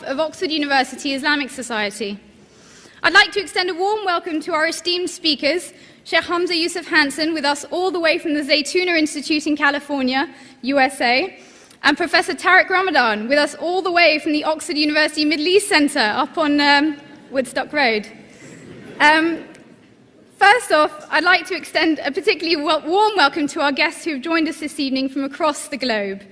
of Oxford University Islamic Society. I'd like to extend a warm welcome to our esteemed speakers, Shaykh Hamza Yusuf with us all the way from the Zaytuna Institute in California, USA, and Professor Tariq Ramadan with us all the way from the Oxford University Middle East Centre up on Woodstock Road. First off, I'd like to extend a particularly warm welcome to our guests who have joined us this evening from across the globe.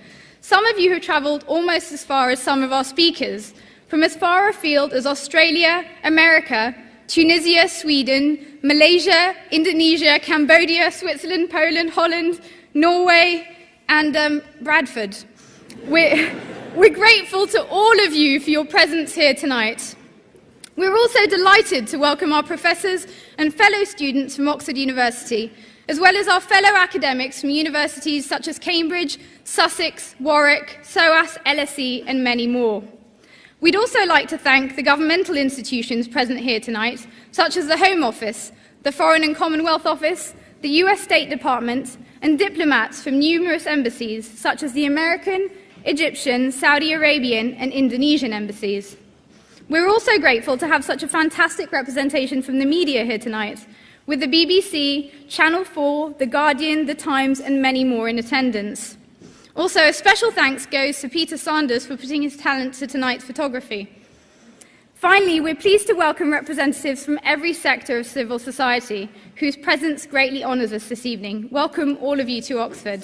Some of you have travelled almost as far as some of our speakers, from as far afield as Australia, America, Tunisia, Sweden, Malaysia, Indonesia, Cambodia, Switzerland, Poland, Holland, Norway, and Bradford. We're grateful to all of you for your presence here tonight. We're also delighted to welcome our professors and fellow students from Oxford University, as well as our fellow academics from universities such as Cambridge, Sussex, Warwick, SOAS, LSE, and many more. We'd also like to thank the governmental institutions present here tonight, such as the Home Office, the Foreign and Commonwealth Office, the US State Department, and diplomats from numerous embassies, such as the American, Egyptian, Saudi Arabian, and Indonesian embassies. We're also grateful to have such a fantastic representation from the media here tonight, with the BBC, Channel 4, The Guardian, The Times, and many more in attendance. Also, a special thanks goes to Peter Sanders for putting his talent to tonight's photography. Finally, we're pleased to welcome representatives from every sector of civil society, whose presence greatly honours us this evening. Welcome all of you to Oxford.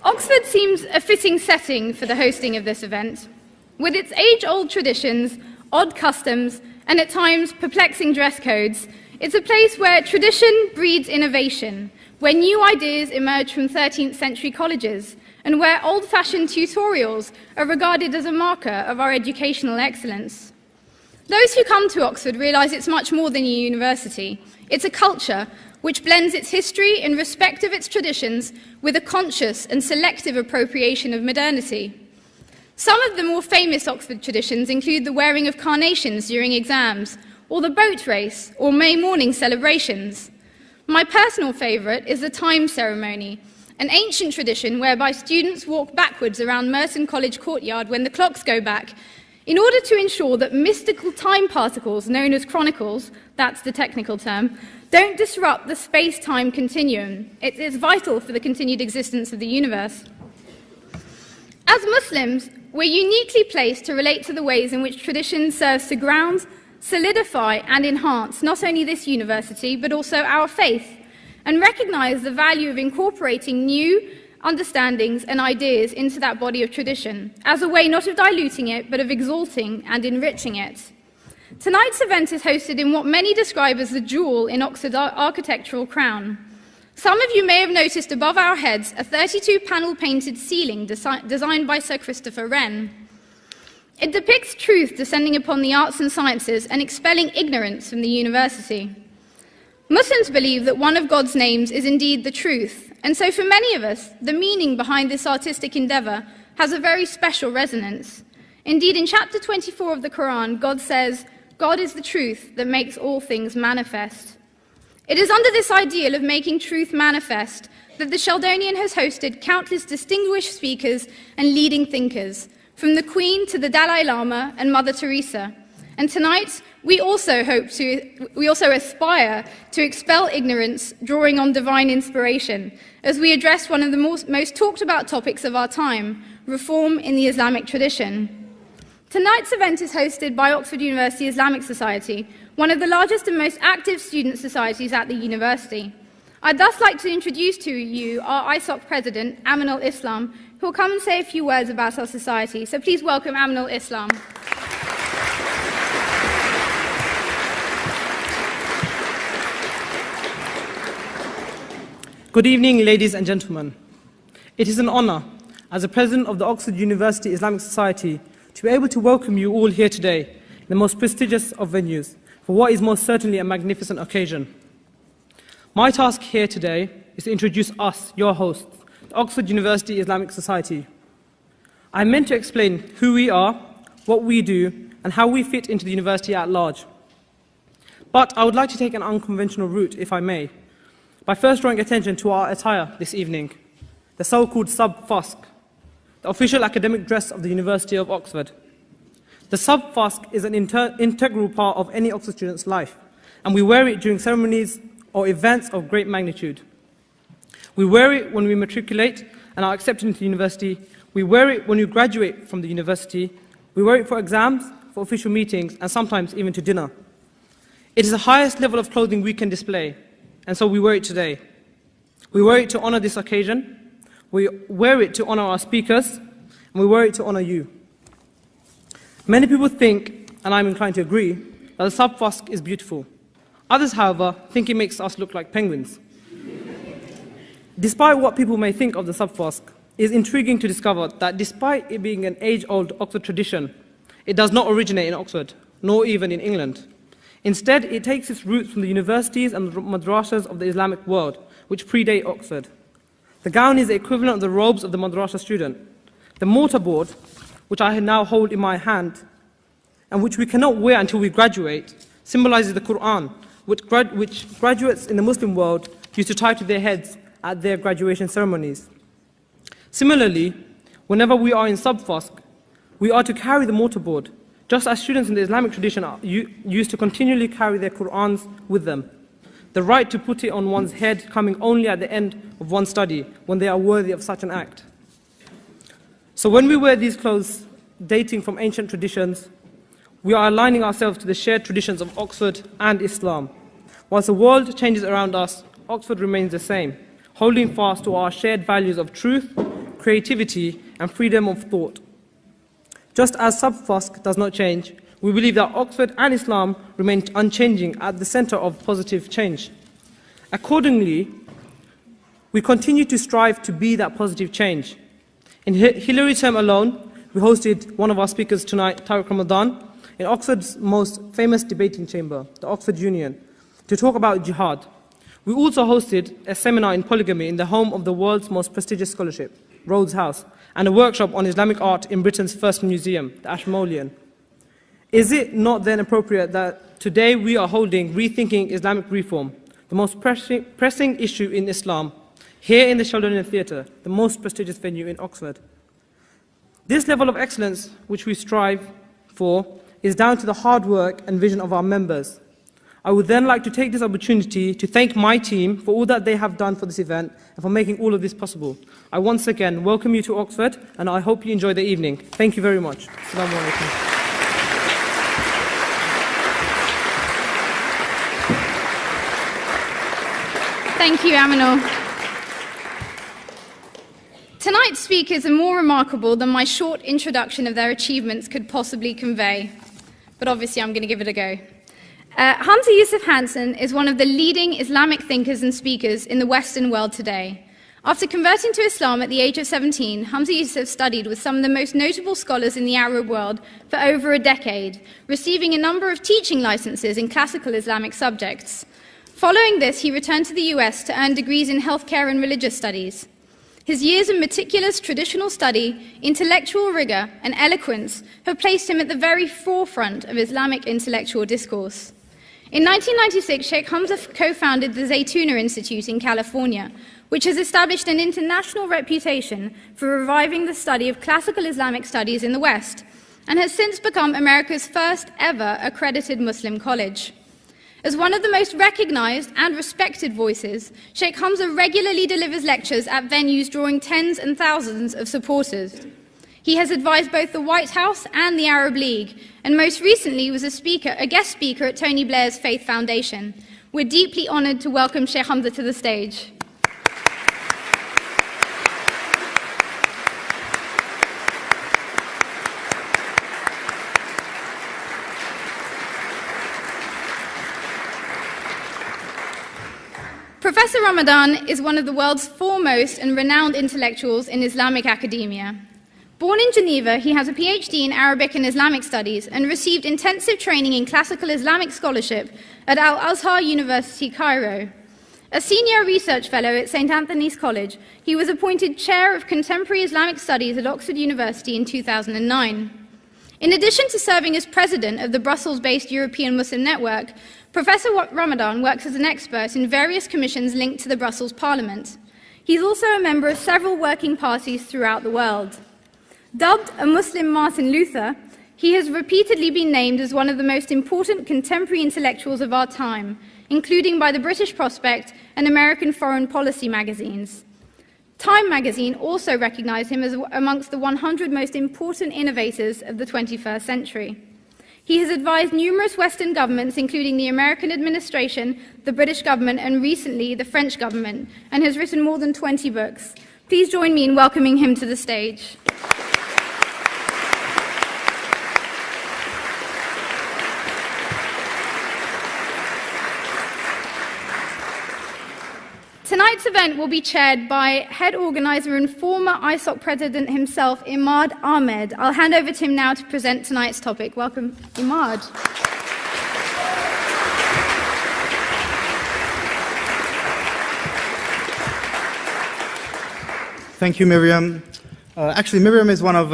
Oxford seems a fitting setting for the hosting of this event. With its age-old traditions, odd customs, and at times perplexing dress codes, it's a place where tradition breeds innovation, where new ideas emerge from 13th century colleges, and where old-fashioned tutorials are regarded as a marker of our educational excellence. Those who come to Oxford realise it's much more than a university. It's a culture which blends its history and respect of its traditions with a conscious and selective appropriation of modernity. Some of the more famous Oxford traditions include the wearing of carnations during exams, or the boat race, or May morning celebrations. My personal favourite is the time ceremony, an ancient tradition whereby students walk backwards around Merton College courtyard when the clocks go back, in order to ensure that mystical time particles, known as chronicles, that's the technical term, don't disrupt the space-time continuum. It is vital for the continued existence of the universe. As Muslims, we're uniquely placed to relate to the ways in which tradition serves to ground, solidify and enhance not only this university but also our faith, and recognise the value of incorporating new understandings and ideas into that body of tradition, as a way not of diluting it but of exalting and enriching it. Tonight's event is hosted in what many describe as the jewel in Oxford's architectural crown. Some of you may have noticed above our heads a 32-panel painted ceiling designed by Sir Christopher Wren. It depicts truth descending upon the arts and sciences and expelling ignorance from the university. Muslims believe that one of God's names is indeed the truth, and so for many of us, the meaning behind this artistic endeavour has a very special resonance. Indeed, in chapter 24 of the Quran, God says, "God is the truth that makes all things manifest." It is under this ideal of making truth manifest that the Sheldonian has hosted countless distinguished speakers and leading thinkers, from the Queen to the Dalai Lama and Mother Teresa. And tonight, we also aspire to expel ignorance, drawing on divine inspiration, as we address one of the most talked about topics of our time, reform in the Islamic tradition. Tonight's event is hosted by Oxford University Islamic Society, one of the largest and most active student societies at the university. I'd thus like to introduce to you our ISOC president, Amin al-Islam, who will come and say a few words about our society. So please welcome Amin al-Islam. Good evening, ladies and gentlemen. It is an honour, as the president of the Oxford University Islamic Society, to be able to welcome you all here today in the most prestigious of venues for what is most certainly a magnificent occasion. My task here today is to introduce us, your hosts, the Oxford University Islamic Society. I'm meant to explain who we are, what we do, and how we fit into the university at large. But I would like to take an unconventional route, if I may, by first drawing attention to our attire this evening, the so-called sub-fusk, the official academic dress of the University of Oxford. The sub-fusk is an integral part of any Oxford student's life, and we wear it during ceremonies or events of great magnitude. We wear it when we matriculate and are accepted into university. We wear it when we graduate from the university. We wear it for exams, for official meetings, and sometimes even to dinner. It is the highest level of clothing we can display, and so we wear it today. We wear it to honor this occasion. We wear it to honor our speakers, and we wear it to honor you. Many people think, and I'm inclined to agree, that the sub-fusk is beautiful. Others, however, think it makes us look like penguins. Despite what people may think of the sub-fusk, it is intriguing to discover that despite it being an age-old Oxford tradition, it does not originate in Oxford, nor even in England. Instead, it takes its roots from the universities and madrasas of the Islamic world, which predate Oxford. The gown is the equivalent of the robes of the madrasa student. The mortarboard, which I now hold in my hand, and which we cannot wear until we graduate, symbolizes the Quran, which graduates in the Muslim world used to tie to their heads at their graduation ceremonies. Similarly, whenever we are in sub-fusk, we are to carry the mortarboard, just as students in the Islamic tradition used to continually carry their Qur'ans with them. The right to put it on one's head coming only at the end of one's study, when they are worthy of such an act. So when we wear these clothes dating from ancient traditions, we are aligning ourselves to the shared traditions of Oxford and Islam. Whilst the world changes around us, Oxford remains the same, holding fast to our shared values of truth, creativity, and freedom of thought. Just as sub-fusk does not change, we believe that Oxford and Islam remain unchanging at the center of positive change. Accordingly, we continue to strive to be that positive change. In Hillary term alone, we hosted one of our speakers tonight, Tariq Ramadan, in Oxford's most famous debating chamber, the Oxford Union, to talk about jihad. We also hosted a seminar in polygamy in the home of the world's most prestigious scholarship, Rhodes House, and a workshop on Islamic art in Britain's first museum, the Ashmolean. Is it not then appropriate that today we are holding Rethinking Islamic Reform, the most pressing issue in Islam, here in the Sheldonian Theatre, the most prestigious venue in Oxford? This level of excellence which we strive for is down to the hard work and vision of our members. I would then like to take this opportunity to thank my team for all that they have done for this event and for making all of this possible. I once again welcome you to Oxford, and I hope you enjoy the evening. Thank you very much. Assalamu alaikum. Thank you, Aminul. Tonight's speakers are more remarkable than my short introduction of their achievements could possibly convey. But obviously, I'm going to give it a go. Hamza Yusuf is one of the leading Islamic thinkers and speakers in the Western world today. After converting to Islam at the age of 17, Hamza Yusuf studied with some of the most notable scholars in the Arab world for over a decade, receiving a number of teaching licenses in classical Islamic subjects. Following this, he returned to the US to earn degrees in healthcare and religious studies. His years of meticulous traditional study, intellectual rigor, and eloquence have placed him at the very forefront of Islamic intellectual discourse. In 1996, Shaykh Hamza co-founded the Zaytuna Institute in California, which has established an international reputation for reviving the study of classical Islamic studies in the West, and has since become America's first ever accredited Muslim college. As one of the most recognized and respected voices, Shaykh Hamza regularly delivers lectures at venues drawing tens and thousands of supporters. He has advised both the White House and the Arab League, and most recently was a guest speaker at Tony Blair's Faith Foundation. We're deeply honored to welcome Shaykh Hamza to the stage. Professor Ramadan is one of the world's foremost and renowned intellectuals in Islamic academia. Born in Geneva, he has a PhD in Arabic and Islamic studies and received intensive training in classical Islamic scholarship at Al-Azhar University, Cairo. A senior research fellow at St. Anthony's College, he was appointed Chair of Contemporary Islamic Studies at Oxford University in 2009. In addition to serving as president of the Brussels-based European Muslim Network, Professor Ramadan works as an expert in various commissions linked to the Brussels Parliament. He's also a member of several working parties throughout the world. Dubbed a Muslim Martin Luther, he has repeatedly been named as one of the most important contemporary intellectuals of our time, including by the British Prospect and American Foreign Policy magazines. Time magazine also recognized him as amongst the 100 most important innovators of the 21st century. He has advised numerous Western governments, including the American administration, the British government, and recently the French government, and has written more than 20 books. Please join me in welcoming him to the stage. Tonight's event will be chaired by head organizer and former ISOC president himself, Imad Ahmed. I'll hand over to him now to present tonight's topic. Welcome, Imad. Thank you, Miriam. Actually, Miriam is one of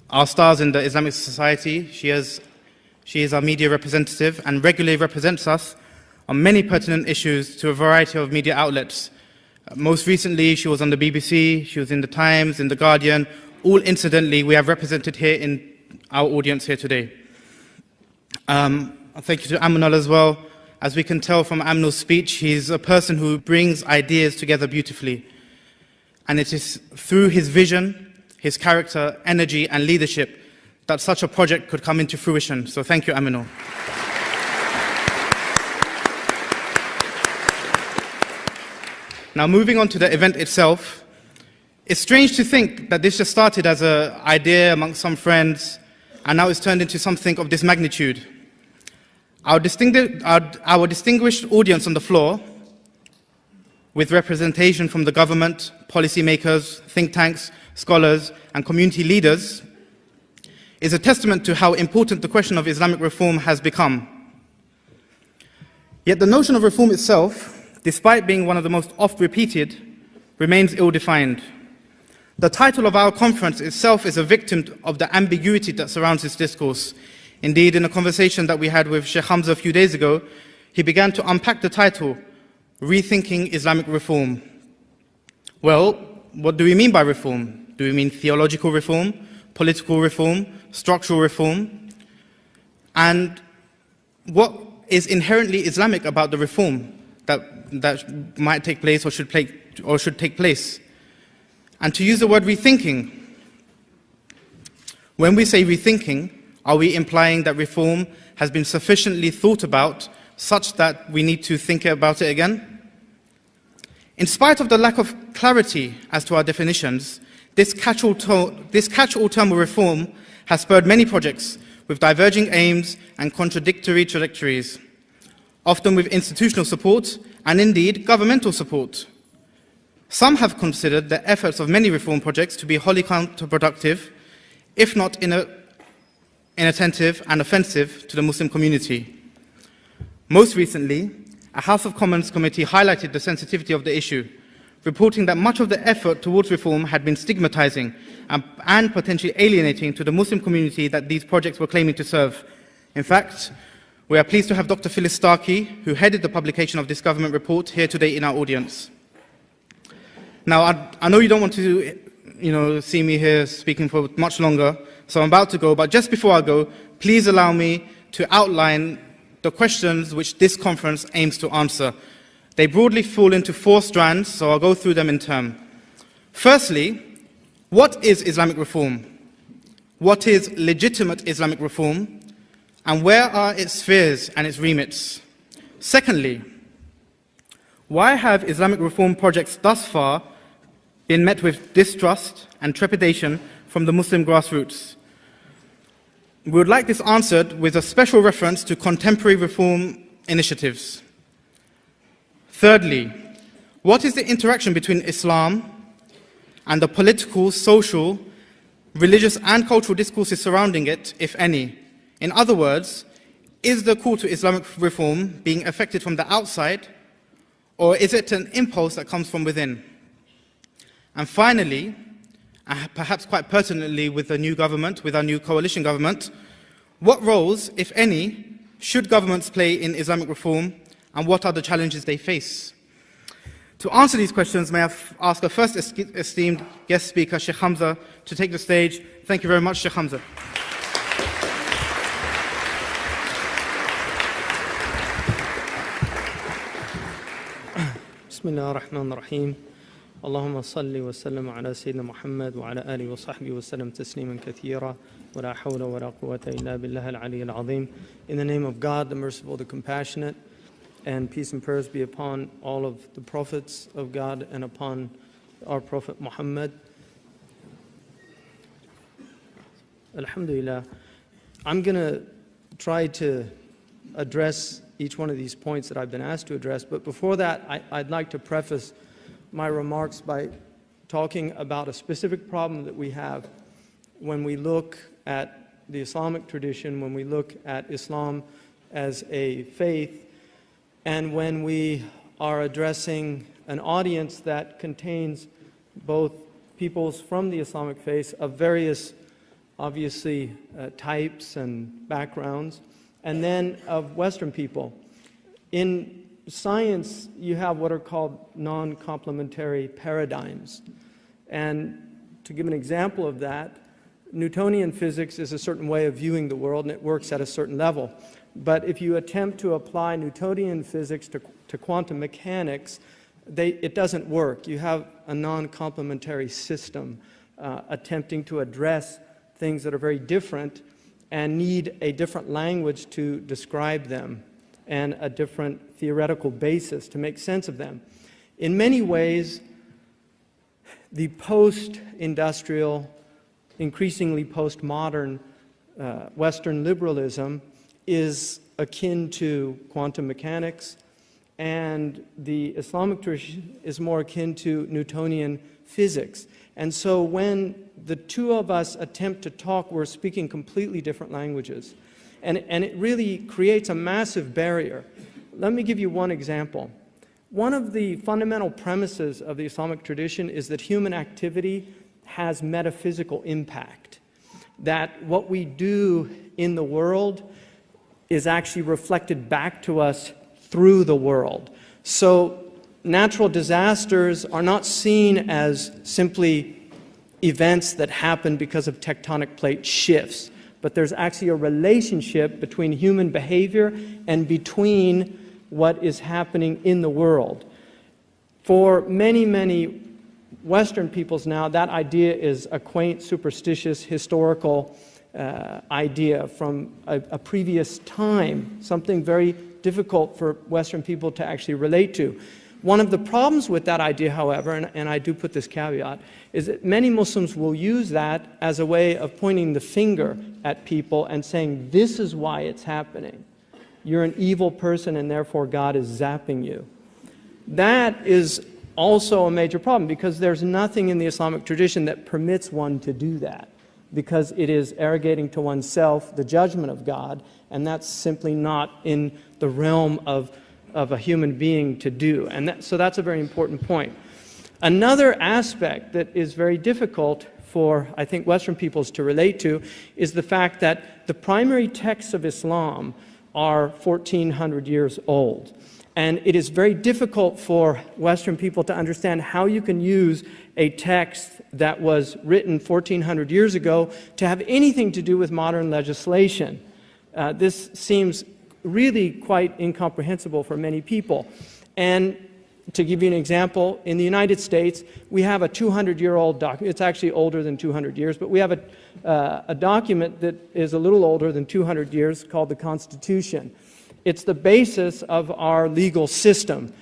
our stars in the Islamic Society. She is our media representative and regularly represents us on many pertinent issues to a variety of media outlets. Most recently, she was on the BBC, she was in The Times, in The Guardian. All incidentally, we have represented here in our audience here today. Thank you to Aminal as well. As we can tell from Aminal's speech, he's a person who brings ideas together beautifully. And it is through his vision, his character, energy, and leadership that such a project could come into fruition. So thank you, Aminal. Now, moving on to the event itself, it's strange to think that this just started as an idea amongst some friends, and now it's turned into something of this magnitude. Our distinguished audience on the floor, with representation from the government, policymakers, think tanks, scholars, and community leaders, is a testament to how important the question of Islamic reform has become. Yet the notion of reform itself, despite being one of the most oft-repeated, remains ill-defined. The title of our conference itself is a victim of the ambiguity that surrounds this discourse. Indeed, in a conversation that we had with Shaykh Hamza a few days ago, he began to unpack the title, Rethinking Islamic Reform. Well, what do we mean by reform? Do we mean theological reform, political reform, structural reform? And what is inherently Islamic about the reform that might take place or should take place? And to use the word rethinking, when we say rethinking, are we implying that reform has been sufficiently thought about such that we need to think about it again? In spite of the lack of clarity as to our definitions, this catch-all term of reform has spurred many projects with diverging aims and contradictory trajectories, often with institutional support and indeed governmental support. Some have considered the efforts of many reform projects to be wholly counterproductive, if not inattentive and offensive to the Muslim community. Most recently, a House of Commons committee highlighted the sensitivity of the issue, reporting that much of the effort towards reform had been stigmatizing and potentially alienating to the Muslim community that these projects were claiming to serve. In fact, we are pleased to have Dr. Phyllis Starkey, who headed the publication of this government report, here today in our audience. Now, I know you don't want to see me here speaking for much longer, so I'm about to go, but just before I go, please allow me to outline the questions which this conference aims to answer. They broadly fall into 4 strands, so I'll go through them in turn. Firstly, what is Islamic reform? What is legitimate Islamic reform? And where are its spheres and its remits? Secondly, why have Islamic reform projects thus far been met with distrust and trepidation from the Muslim grassroots? We would like this answered with a special reference to contemporary reform initiatives. Thirdly, what is the interaction between Islam and the political, social, religious and cultural discourses surrounding it, if any? In other words, is the call to Islamic reform being affected from the outside, or is it an impulse that comes from within? And finally, perhaps quite pertinently with the new government, with our new coalition government, what roles, if any, should governments play in Islamic reform, and what are the challenges they face? To answer these questions, may I ask our first esteemed guest speaker, Shaykh Hamza, to take the stage. Thank you very much, Shaykh Hamza. Bismillah ar-Rahman ar-Rahim. Allahumma salli wa sallam ala Sayyidina Muhammad wa ala alihi wa sahbihi wa sallam tasliman kathira wa la hawla wa la quwwata illa billah al-ali al-azim. In the name of God, the merciful, the compassionate, and peace and prayers be upon all of the prophets of God and upon our Prophet Muhammad. Alhamdulillah. I'm going to try to address each one of these points that I've been asked to address, but before that, I'd like to preface my remarks by talking about a specific problem that we have when we look at the Islamic tradition, when we look at Islam as a faith, and when we are addressing an audience that contains both peoples from the Islamic faith of various, obviously, types and backgrounds, and then of Western people. In science, you have what are called non-complementary paradigms. And to give an example of that, Newtonian physics is a certain way of viewing the world, and it works at a certain level. But if you attempt to apply Newtonian physics to quantum mechanics, it doesn't work. You have a non-complementary system attempting to address things that are very different and need a different language to describe them and a different theoretical basis to make sense of them. In many ways, the post-industrial, increasingly postmodern Western liberalism is akin to quantum mechanics, and the Islamic tradition is more akin to Newtonian physics. And so when the two of us attempt to talk, we're speaking completely different languages. And it really creates a massive barrier. Let me give you one example. One of the fundamental premises of the Islamic tradition is that human activity has metaphysical impact. That what we do in the world is actually reflected back to us through the world. So natural disasters are not seen as simply events that happen because of tectonic plate shifts, but there's actually a relationship between human behavior and between what is happening in the world. For many, many Western peoples now, that idea is a quaint, superstitious, historical idea from a previous time, something very difficult for Western people to actually relate to. One of the problems with that idea, however, and I do put this caveat, is that many Muslims will use that as a way of pointing the finger at people and saying, this is why it's happening. You're an evil person and therefore God is zapping you. That is also a major problem because there's nothing in the Islamic tradition that permits one to do that, because it is arrogating to oneself the judgment of God, and that's simply not in the realm of a human being to do. And so that's a very important point. Another aspect that is very difficult for, I think, Western peoples to relate to is the fact that the primary texts of Islam are 1,400 years old. And it is very difficult for Western people to understand how you can use a text that was written 1,400 years ago to have anything to do with modern legislation. This seems really quite incomprehensible for many people. And to give you an example, in the United States, we have a 200-year-old document. It's actually older than 200 years, but we have a document that is a little older than 200 years called the Constitution. It's the basis of our legal system.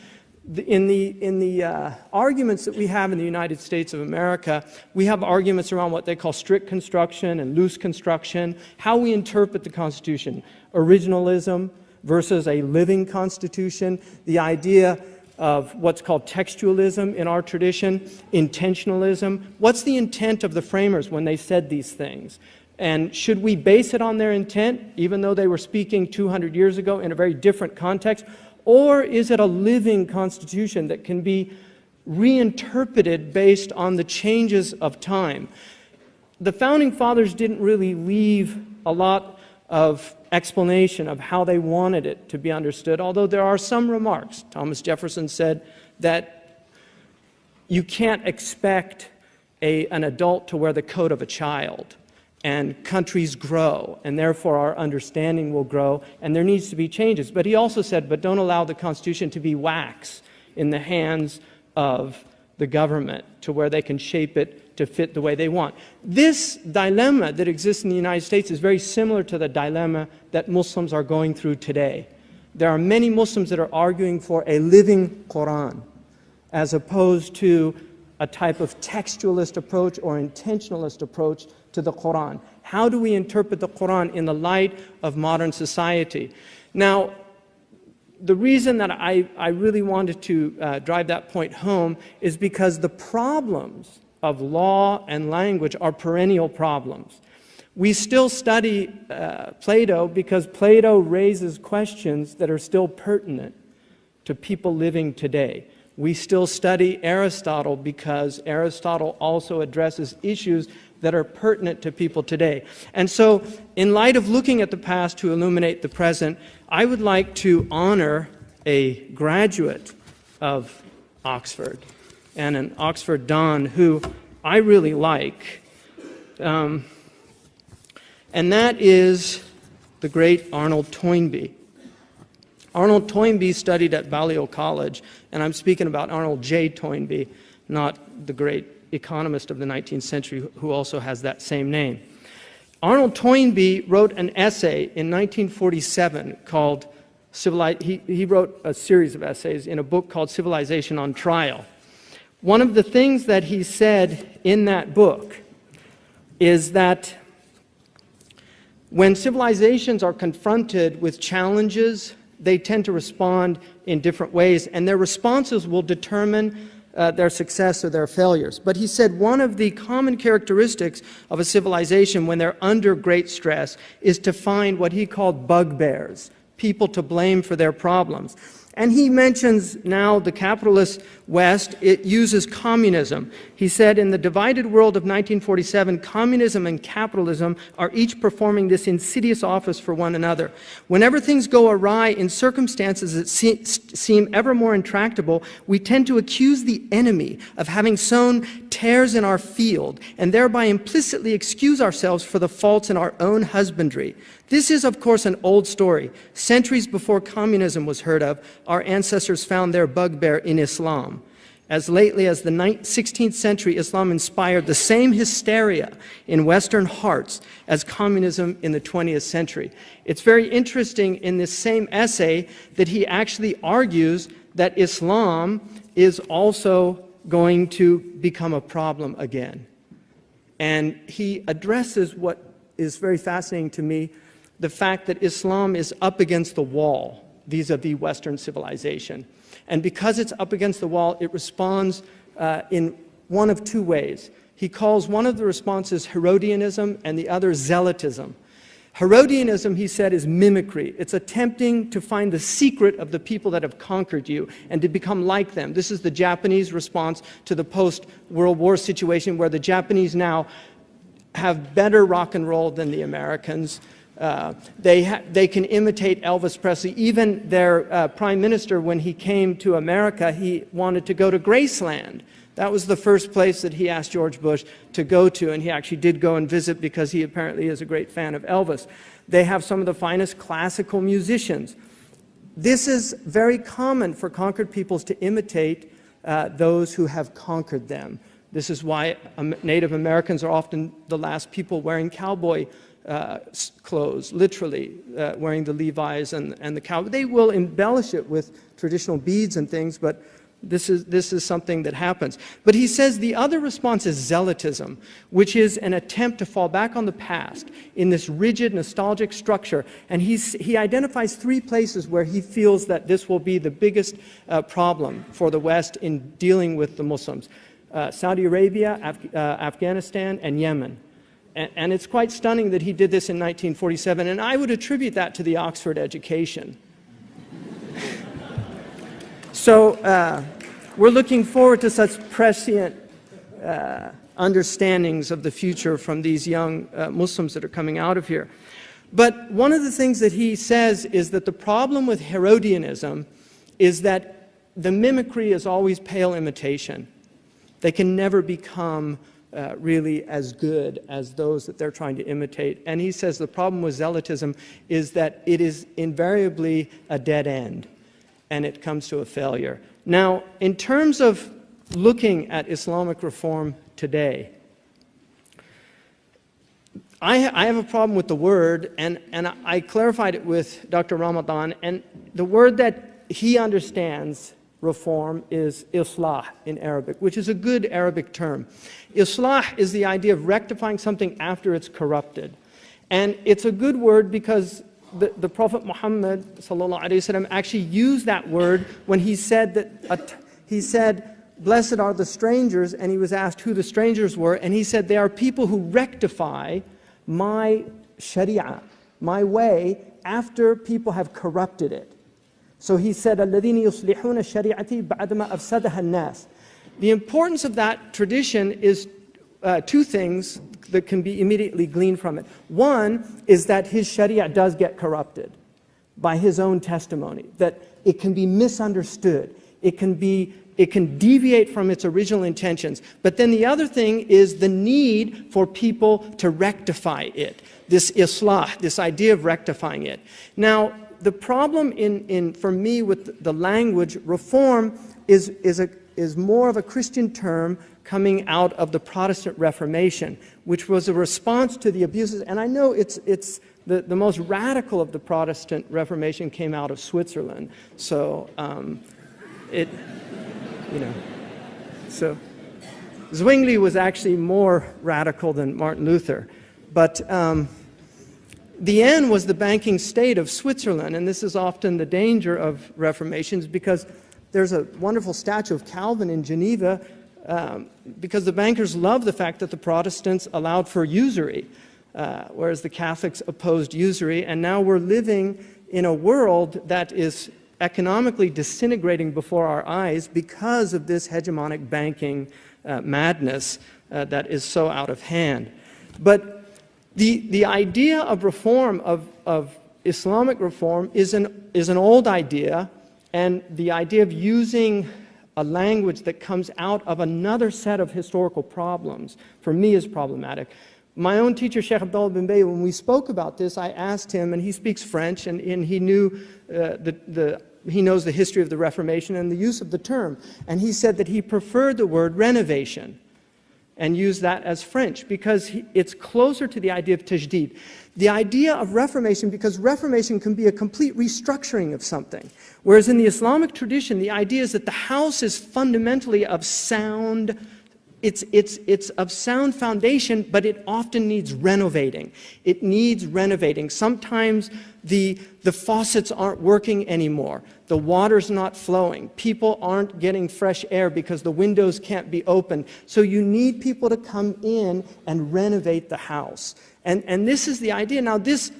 In the arguments that we have in the United States of America, we have arguments around what they call strict construction and loose construction, how we interpret the Constitution, originalism versus a living Constitution, the idea of what's called textualism in our tradition, intentionalism. What's the intent of the framers when they said these things? And should we base it on their intent, even though they were speaking 200 years ago in a very different context? Or is it a living constitution that can be reinterpreted based on the changes of time? The Founding Fathers didn't really leave a lot of explanation of how they wanted it to be understood, although there are some remarks. Thomas Jefferson said that you can't expect an adult to wear the coat of a child, and countries grow, and therefore our understanding will grow, and there needs to be changes. But he also said, but don't allow the Constitution to be wax in the hands of the government to where they can shape it to fit the way they want. This dilemma that exists in the United States is very similar to the dilemma that Muslims are going through today. There are many Muslims that are arguing for a living Quran, as opposed to a type of textualist approach or intentionalist approach to the Quran. How do we interpret the Quran in the light of modern society? Now, the reason that I really wanted to drive that point home is because the problems of law and language are perennial problems. We still study Plato because Plato raises questions that are still pertinent to people living today. We still study Aristotle because Aristotle also addresses issues that are pertinent to people today. And so, in light of looking at the past to illuminate the present, I would like to honor a graduate of Oxford and an Oxford Don who I really like. And that is the great Arnold Toynbee. Arnold Toynbee studied at Balliol College, and I'm speaking about Arnold J. Toynbee, not the great economist of the 19th century who also has that same name. Arnold Toynbee wrote an essay in 1947 called he wrote a series of essays in a book called Civilization on Trial. One of the things that he said in that book is that when civilizations are confronted with challenges, they tend to respond in different ways, and their responses will determine their success or their failures. But he said one of the common characteristics of a civilization when they're under great stress is to find what he called bugbears, people to blame for their problems. And he mentions now the capitalist West, it uses communism. He said in the divided world of 1947, communism and capitalism are each performing this insidious office for one another. Whenever things go awry in circumstances that seem ever more intractable, we tend to accuse the enemy of having sown tares in our field and thereby implicitly excuse ourselves for the faults in our own husbandry. This is, of course, an old story. Centuries before communism was heard of, our ancestors found their bugbear in Islam. As lately as the 16th century, Islam inspired the same hysteria in Western hearts as communism in the 20th century. It's very interesting in this same essay that he actually argues that Islam is also going to become a problem again. And he addresses what is very fascinating to me, the fact that Islam is up against the wall vis-a-vis Western civilization. And because it's up against the wall, it responds in one of two ways. He calls one of the responses Herodianism and the other Zealotism. Herodianism, he said, is mimicry. It's attempting to find the secret of the people that have conquered you and to become like them. This is the Japanese response to the post-World War situation where the Japanese now have better rock and roll than the Americans. They can imitate Elvis Presley. Even their prime minister, when he came to America, he wanted to go to Graceland. That was the first place that he asked George Bush to go to, and he actually did go and visit because he apparently is a great fan of Elvis. They have some of the finest classical musicians. This is very common for conquered peoples to imitate those who have conquered them. This is why Native Americans are often the last people wearing cowboy clothes, literally wearing the Levi's and the cowboy. They will embellish it with traditional beads and things, but this is something that happens. But he says the other response is zealotism, which is an attempt to fall back on the past in this rigid, nostalgic structure. And he identifies three places where he feels that this will be the biggest problem for the West in dealing with the Muslims. Saudi Arabia, Afghanistan, and Yemen. And it's quite stunning that he did this in 1947, and I would attribute that to the Oxford education. So we're looking forward to such prescient understandings of the future from these young Muslims that are coming out of here. But one of the things that he says is that the problem with Herodianism is that the mimicry is always pale imitation. They can never become really as good as those that they're trying to imitate. And he says the problem with zealotism is that it is invariably a dead end, and it comes to a failure. Now, in terms of looking at Islamic reform today, I have a problem with the word, and I clarified it with Dr. Ramadan, and the word that he understands reform is islah in Arabic, which is a good Arabic term. Islah is the idea of rectifying something after it's corrupted. And it's a good word because the Prophet Muhammad ﷺ actually used that word when he said blessed are the strangers, and he was asked who the strangers were, and he said they are people who rectify my sharia, my way, after people have corrupted it. So he said, الَّذِينَ يُصْلِحُونَ الشَّرِيعَةِ بَعْدَمَا أَفْسَدَهَا النَّاسِ. The importance of that tradition is two things that can be immediately gleaned from it. One is that his sharia does get corrupted by his own testimony, that it can be misunderstood, it can deviate from its original intentions. But then the other thing is the need for people to rectify it, this islah, this idea of rectifying it. Now, the problem for me with the language reform is more of a Christian term coming out of the Protestant Reformation, which was a response to the abuses. And I know it's the most radical of the Protestant Reformation came out of Switzerland. So so Zwingli was actually more radical than Martin Luther. But the end was the banking state of Switzerland, and this is often the danger of reformations, because there's a wonderful statue of Calvin in Geneva, because the bankers loved the fact that the Protestants allowed for usury, whereas the Catholics opposed usury, and now we're living in a world that is economically disintegrating before our eyes because of this hegemonic banking madness that is so out of hand. But the idea of reform, of Islamic reform, is an old idea, and the idea of using a language that comes out of another set of historical problems, for me, is problematic. My own teacher, Shaykh Abdullah bin Bay, when we spoke about this, I asked him, and he speaks French, and he knew he knows the history of the Reformation and the use of the term, and he said that he preferred the word renovation and use that as French, because it's closer to the idea of tajdid. The idea of reformation, because reformation can be a complete restructuring of something, whereas in the Islamic tradition, the idea is that the house is fundamentally of sound, it's of sound foundation, but it often needs renovating. It needs renovating. Sometimes the faucets aren't working anymore. The water's not flowing. People aren't getting fresh air because the windows can't be opened. So you need people to come in and renovate the house. And this is the idea. Now, this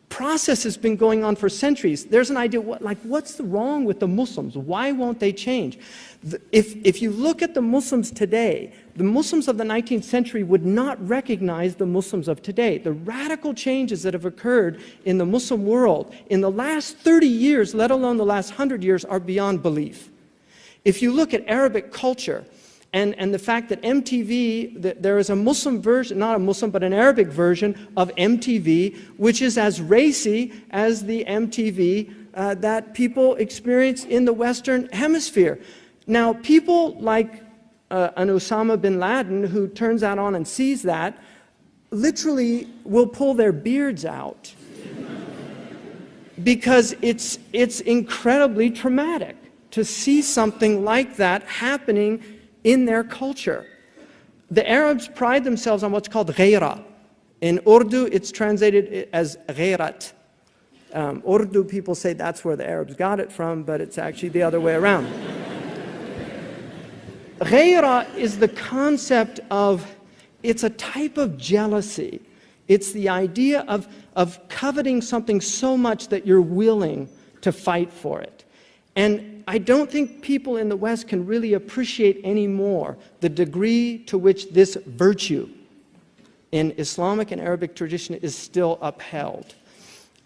process has been going on for centuries. There's an idea, what's wrong with the Muslims? Why won't they change? If you look at the Muslims today, the Muslims of the 19th century would not recognize the Muslims of today. The radical changes that have occurred in the Muslim world in the last 30 years, let alone the last 100 years, are beyond belief. If you look at Arabic culture, and the fact that MTV, that there is a Muslim version, not a Muslim, but an Arabic version of MTV, which is as racy as the MTV that people experience in the Western Hemisphere. Now, people like an Osama bin Laden, who turns that on and sees that, literally will pull their beards out because it's incredibly traumatic to see something like that happening in their culture. The Arabs pride themselves on what's called ghaira. In Urdu, it's translated as ghairat. Urdu people say that's where the Arabs got it from, but it's actually the other way around. Ghaira is the concept of, it's a type of jealousy. It's the idea of coveting something so much that you're willing to fight for it. And I don't think people in the West can really appreciate anymore the degree to which this virtue in Islamic and Arabic tradition is still upheld.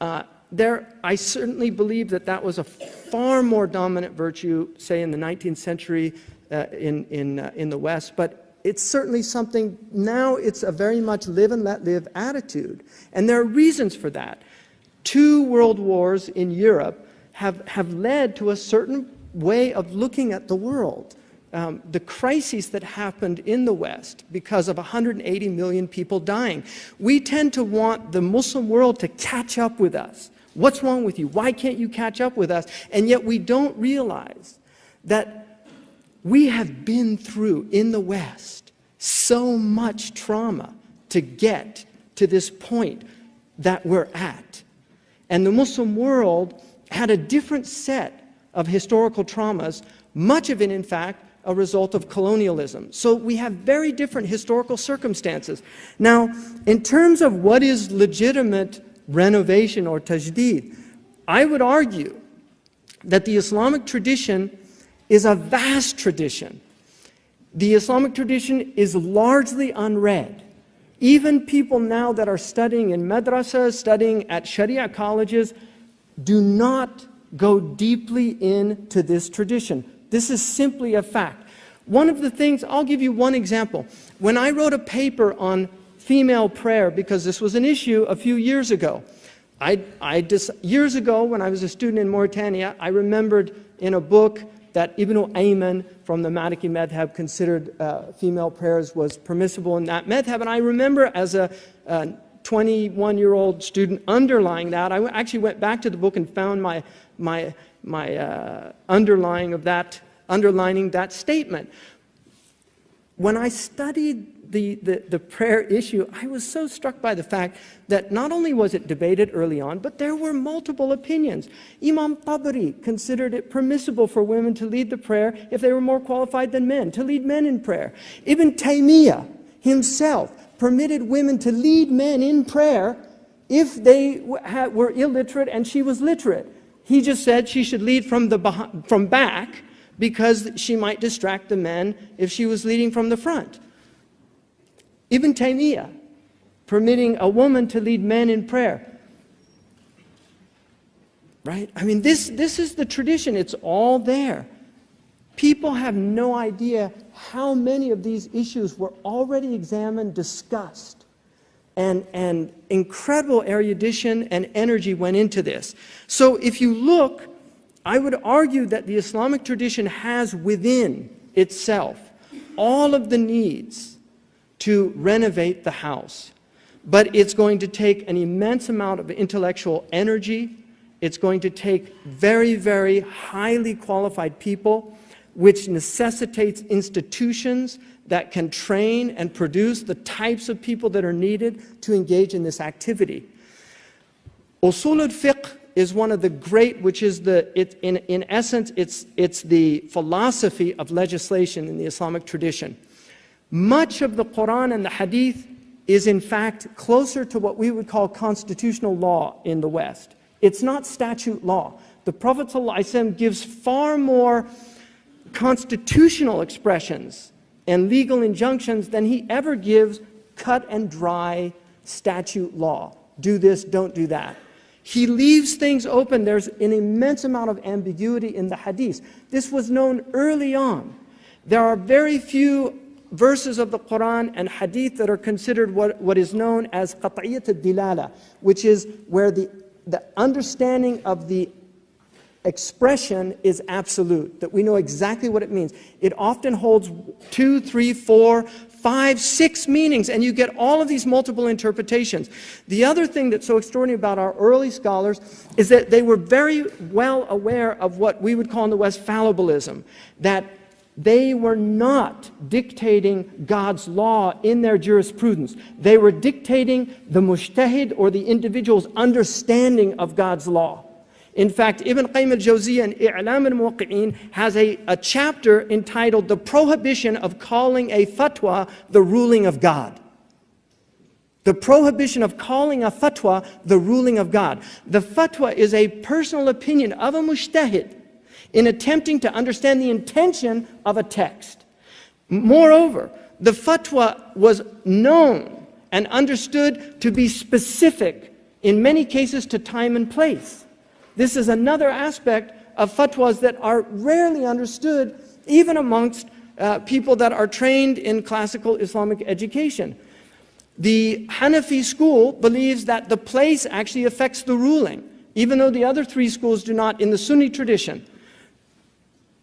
I certainly believe that that was a far more dominant virtue, say, in the 19th century in the West, but it's certainly something, now it's a very much live and let live attitude. And there are reasons for that. 2 world wars in Europe have led to a certain way of looking at the world. The crises that happened in the West because of 180 million people dying. We tend to want the Muslim world to catch up with us. What's wrong with you? Why can't you catch up with us? And yet we don't realize that we have been through, in the West, so much trauma to get to this point that we're at. And the Muslim world had a different set of historical traumas, much of it, in fact, a result of colonialism. So we have very different historical circumstances. Now, in terms of what is legitimate renovation or tajdeed, I would argue that the Islamic tradition is a vast tradition. The Islamic tradition is largely unread. Even people now that are studying in madrasas, studying at Sharia colleges, do not go deeply into this tradition. This is simply a fact. One of the things, I'll give you one example. When I wrote a paper on female prayer, because this was an issue a few years ago, years ago when I was a student in Mauritania, I remembered in a book that Ibn Ayman from the Maliki madhab considered female prayers was permissible in that madhab. And I remember as a 21-year-old student underlying that. I actually went back to the book and found my underlining that statement. When I studied the prayer issue, I was so struck by the fact that not only was it debated early on, but there were multiple opinions. Imam Tabari considered it permissible for women to lead the prayer if they were more qualified than men, to lead men in prayer. Ibn Taymiyyah himself permitted women to lead men in prayer if they were illiterate and she was literate. He just said she should lead from back because she might distract the men if she was leading from the front. Ibn Taymiyyah permitting a woman to lead men in prayer. Right? I mean, this is the tradition. It's all there. People have no idea how many of these issues were already examined, discussed, and incredible erudition and energy went into this. So if you look, I would argue that the Islamic tradition has within itself all of the needs to renovate the house. But it's going to take an immense amount of intellectual energy. It's going to take very, very highly qualified people, which necessitates institutions that can train and produce the types of people that are needed to engage in this activity. Usul al-fiqh is one of the great, which is in essence, it's the philosophy of legislation in the Islamic tradition. Much of the Quran and the Hadith is in fact closer to what we would call constitutional law in the West. It's not statute law. The Prophet ﷺ gives far more constitutional expressions and legal injunctions than he ever gives cut and dry statute law. Do this, don't do that. He leaves things open. There's an immense amount of ambiguity in the Hadith. This was known early on. There are very few verses of the Quran and Hadith that are considered what is known as qat'iyyat al-dilala, which is where the understanding of the expression is absolute, that we know exactly what it means. It often holds 2, 3, 4, 5, 6 meanings, and you get all of these multiple interpretations. The other thing that's so extraordinary about our early scholars is that they were very well aware of what we would call in the West fallibilism, that they were not dictating God's law in their jurisprudence. They were dictating the mujtahid or the individual's understanding of God's law. In fact, Ibn Qayyim al-Jawziyya in I'lam al-Muwaqqi'in has a chapter entitled The Prohibition of Calling a Fatwa the Ruling of God. The prohibition of calling a fatwa the ruling of God. The fatwa is a personal opinion of a mujtahid in attempting to understand the intention of a text. Moreover, the fatwa was known and understood to be specific in many cases to time and place. This is another aspect of fatwas that are rarely understood even amongst people that are trained in classical Islamic education. The Hanafi school believes that the place actually affects the ruling, even though the other three schools do not in the Sunni tradition.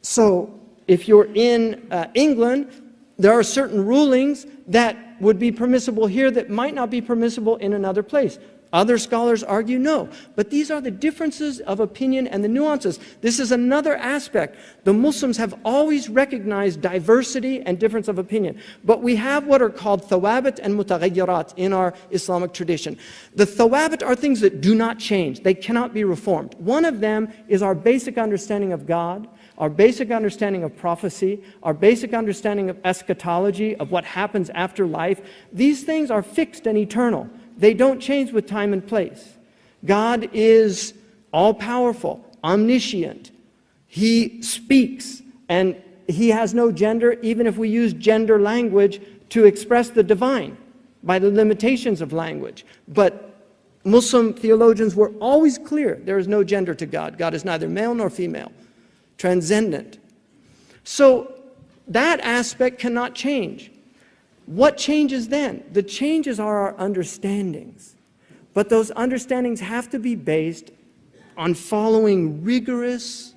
So if you're in England, there are certain rulings that would be permissible here that might not be permissible in another place. Other scholars argue no. But these are the differences of opinion and the nuances. This is another aspect. The Muslims have always recognized diversity and difference of opinion. But we have what are called thawabit and mutaghayyirat in our Islamic tradition. The thawabit are things that do not change. They cannot be reformed. One of them is our basic understanding of God, our basic understanding of prophecy, our basic understanding of eschatology, of what happens after life. These things are fixed and eternal. They don't change with time and place. God is all-powerful, omniscient. He speaks, and He has no gender, even if we use gender language to express the divine by the limitations of language. But Muslim theologians were always clear, there is no gender to God. God is neither male nor female, transcendent. So that aspect cannot change. What changes then? The changes are our understandings. But those understandings have to be based on following rigorous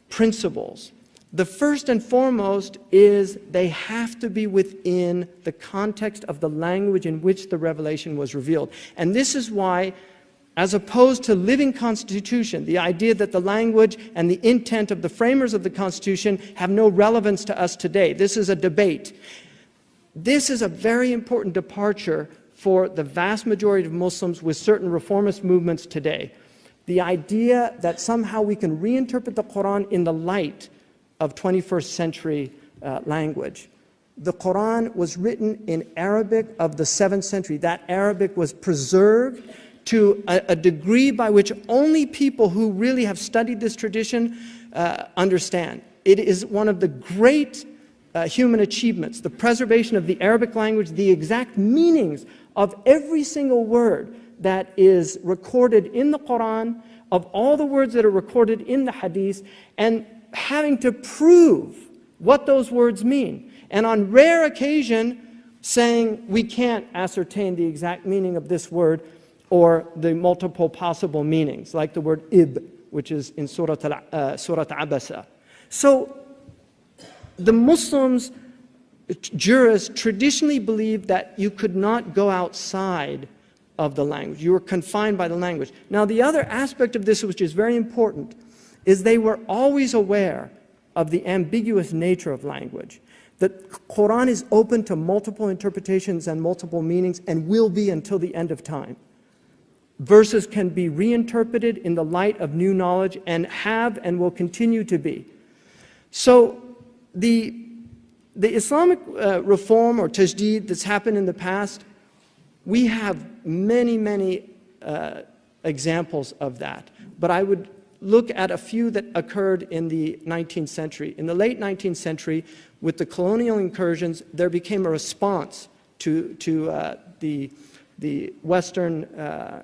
principles. The first and foremost is they have to be within the context of the language in which the revelation was revealed. And this is why, as opposed to living constitution, the idea that the language and the intent of the framers of the Constitution have no relevance to us today. This is a debate. This is a very important departure for the vast majority of Muslims with certain reformist movements today. The idea that somehow we can reinterpret the Quran in the light of 21st century language. The Quran was written in Arabic of the 7th century. That Arabic was preserved to a degree by which only people who really have studied this tradition understand. It is one of the great human achievements, the preservation of the Arabic language, the exact meanings of every single word that is recorded in the Quran, of all the words that are recorded in the Hadith, and having to prove what those words mean. And on rare occasion, saying we can't ascertain the exact meaning of this word or the multiple possible meanings, like the word ib, which is in Surah Abasa. So, the Muslims, jurists, traditionally believed that you could not go outside of the language. You were confined by the language. Now, the other aspect of this, which is very important, is they were always aware of the ambiguous nature of language. The Quran is open to multiple interpretations and multiple meanings and will be until the end of time. Verses can be reinterpreted in the light of new knowledge and have and will continue to be. So, the Islamic reform or tajdeed that's happened in the past, we have many examples of that. But I would look at a few that occurred in the 19th century. In the late 19th century, with the colonial incursions, there became a response to the Western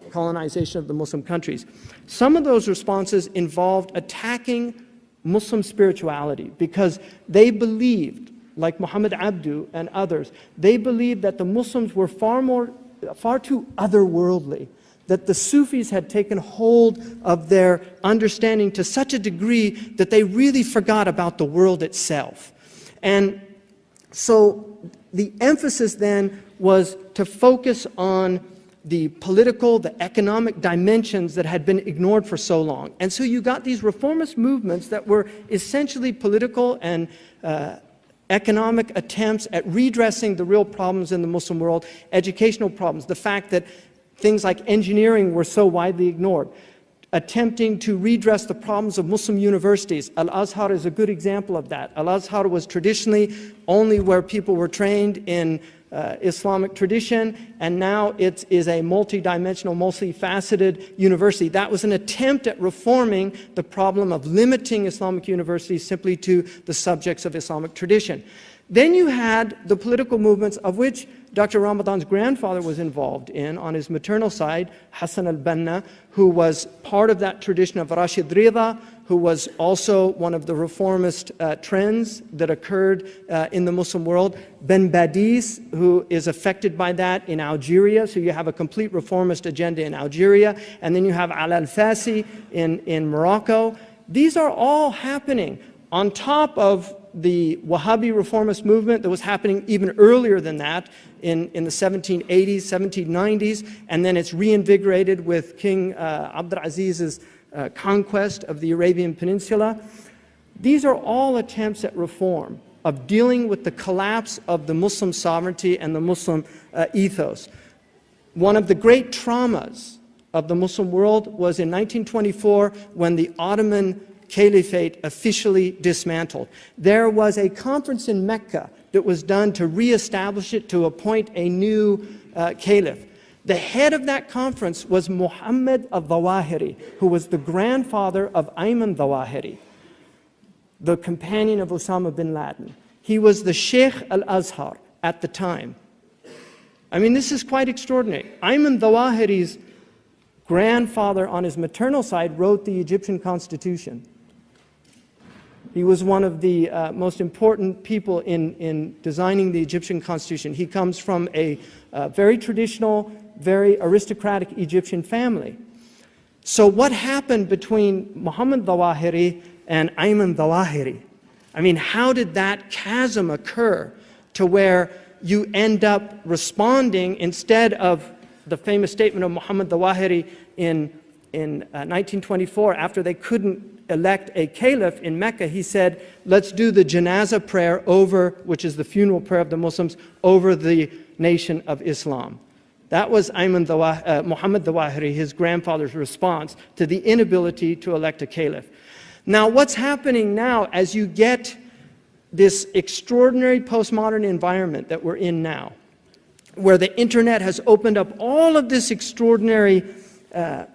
colonization of the Muslim countries. Some of those responses involved attacking Muslim spirituality because they believed, like Muhammad Abdu and others, they believed that the Muslims were far too otherworldly, that the Sufis had taken hold of their understanding to such a degree that they really forgot about the world itself. And so the emphasis then was to focus on the political, the economic dimensions that had been ignored for so long. And so you got these reformist movements that were essentially political and economic attempts at redressing the real problems in the Muslim world, educational problems, the fact that things like engineering were so widely ignored, attempting to redress the problems of Muslim universities. Al-Azhar is a good example of that. Al-Azhar was traditionally only where people were trained in Islamic tradition, and now it is a multi-dimensional, multi-faceted university. That was an attempt at reforming the problem of limiting Islamic universities simply to the subjects of Islamic tradition. Then you had the political movements of which Dr. Ramadan's grandfather was involved in on his maternal side, Hassan al-Banna, who was part of that tradition of Rashid Rida, who was also one of the reformist trends that occurred in the Muslim world. Ben Badis, who is affected by that in Algeria, so you have a complete reformist agenda in Algeria, and then you have Ala al-Fasi in Morocco. These are all happening on top of the Wahhabi reformist movement that was happening even earlier than that in the 1780s, 1790s, and then it's reinvigorated with King Abdulaziz's conquest of the Arabian Peninsula. These are all attempts at reform, of dealing with the collapse of the Muslim sovereignty and the Muslim ethos. One of the great traumas of the Muslim world was in 1924 when the Ottoman Caliphate officially dismantled. There was a conference in Mecca that was done to reestablish it, to appoint a new caliph. The head of that conference was Muhammad al-Zawahiri, who was the grandfather of Ayman Zawahiri, the companion of Osama bin Laden. He was the Shaykh al-Azhar at the time. I mean, this is quite extraordinary. Ayman Zawahiri's grandfather on his maternal side wrote the Egyptian constitution. He was one of the most important people in designing the Egyptian constitution. He comes from a very traditional, very aristocratic Egyptian family. So what happened between Muhammad Zawahiri and Ayman Zawahiri? I mean, how did that chasm occur to where you end up responding instead of the famous statement of Muhammad Zawahiri in 1924, after they couldn't elect a caliph in Mecca, he said, let's do the janazah prayer over, which is the funeral prayer of the Muslims, over the nation of Islam. That was Muhammad Zawahiri, his grandfather's response to the inability to elect a caliph. Now, what's happening now as you get this extraordinary postmodern environment that we're in now, where the internet has opened up all of this extraordinary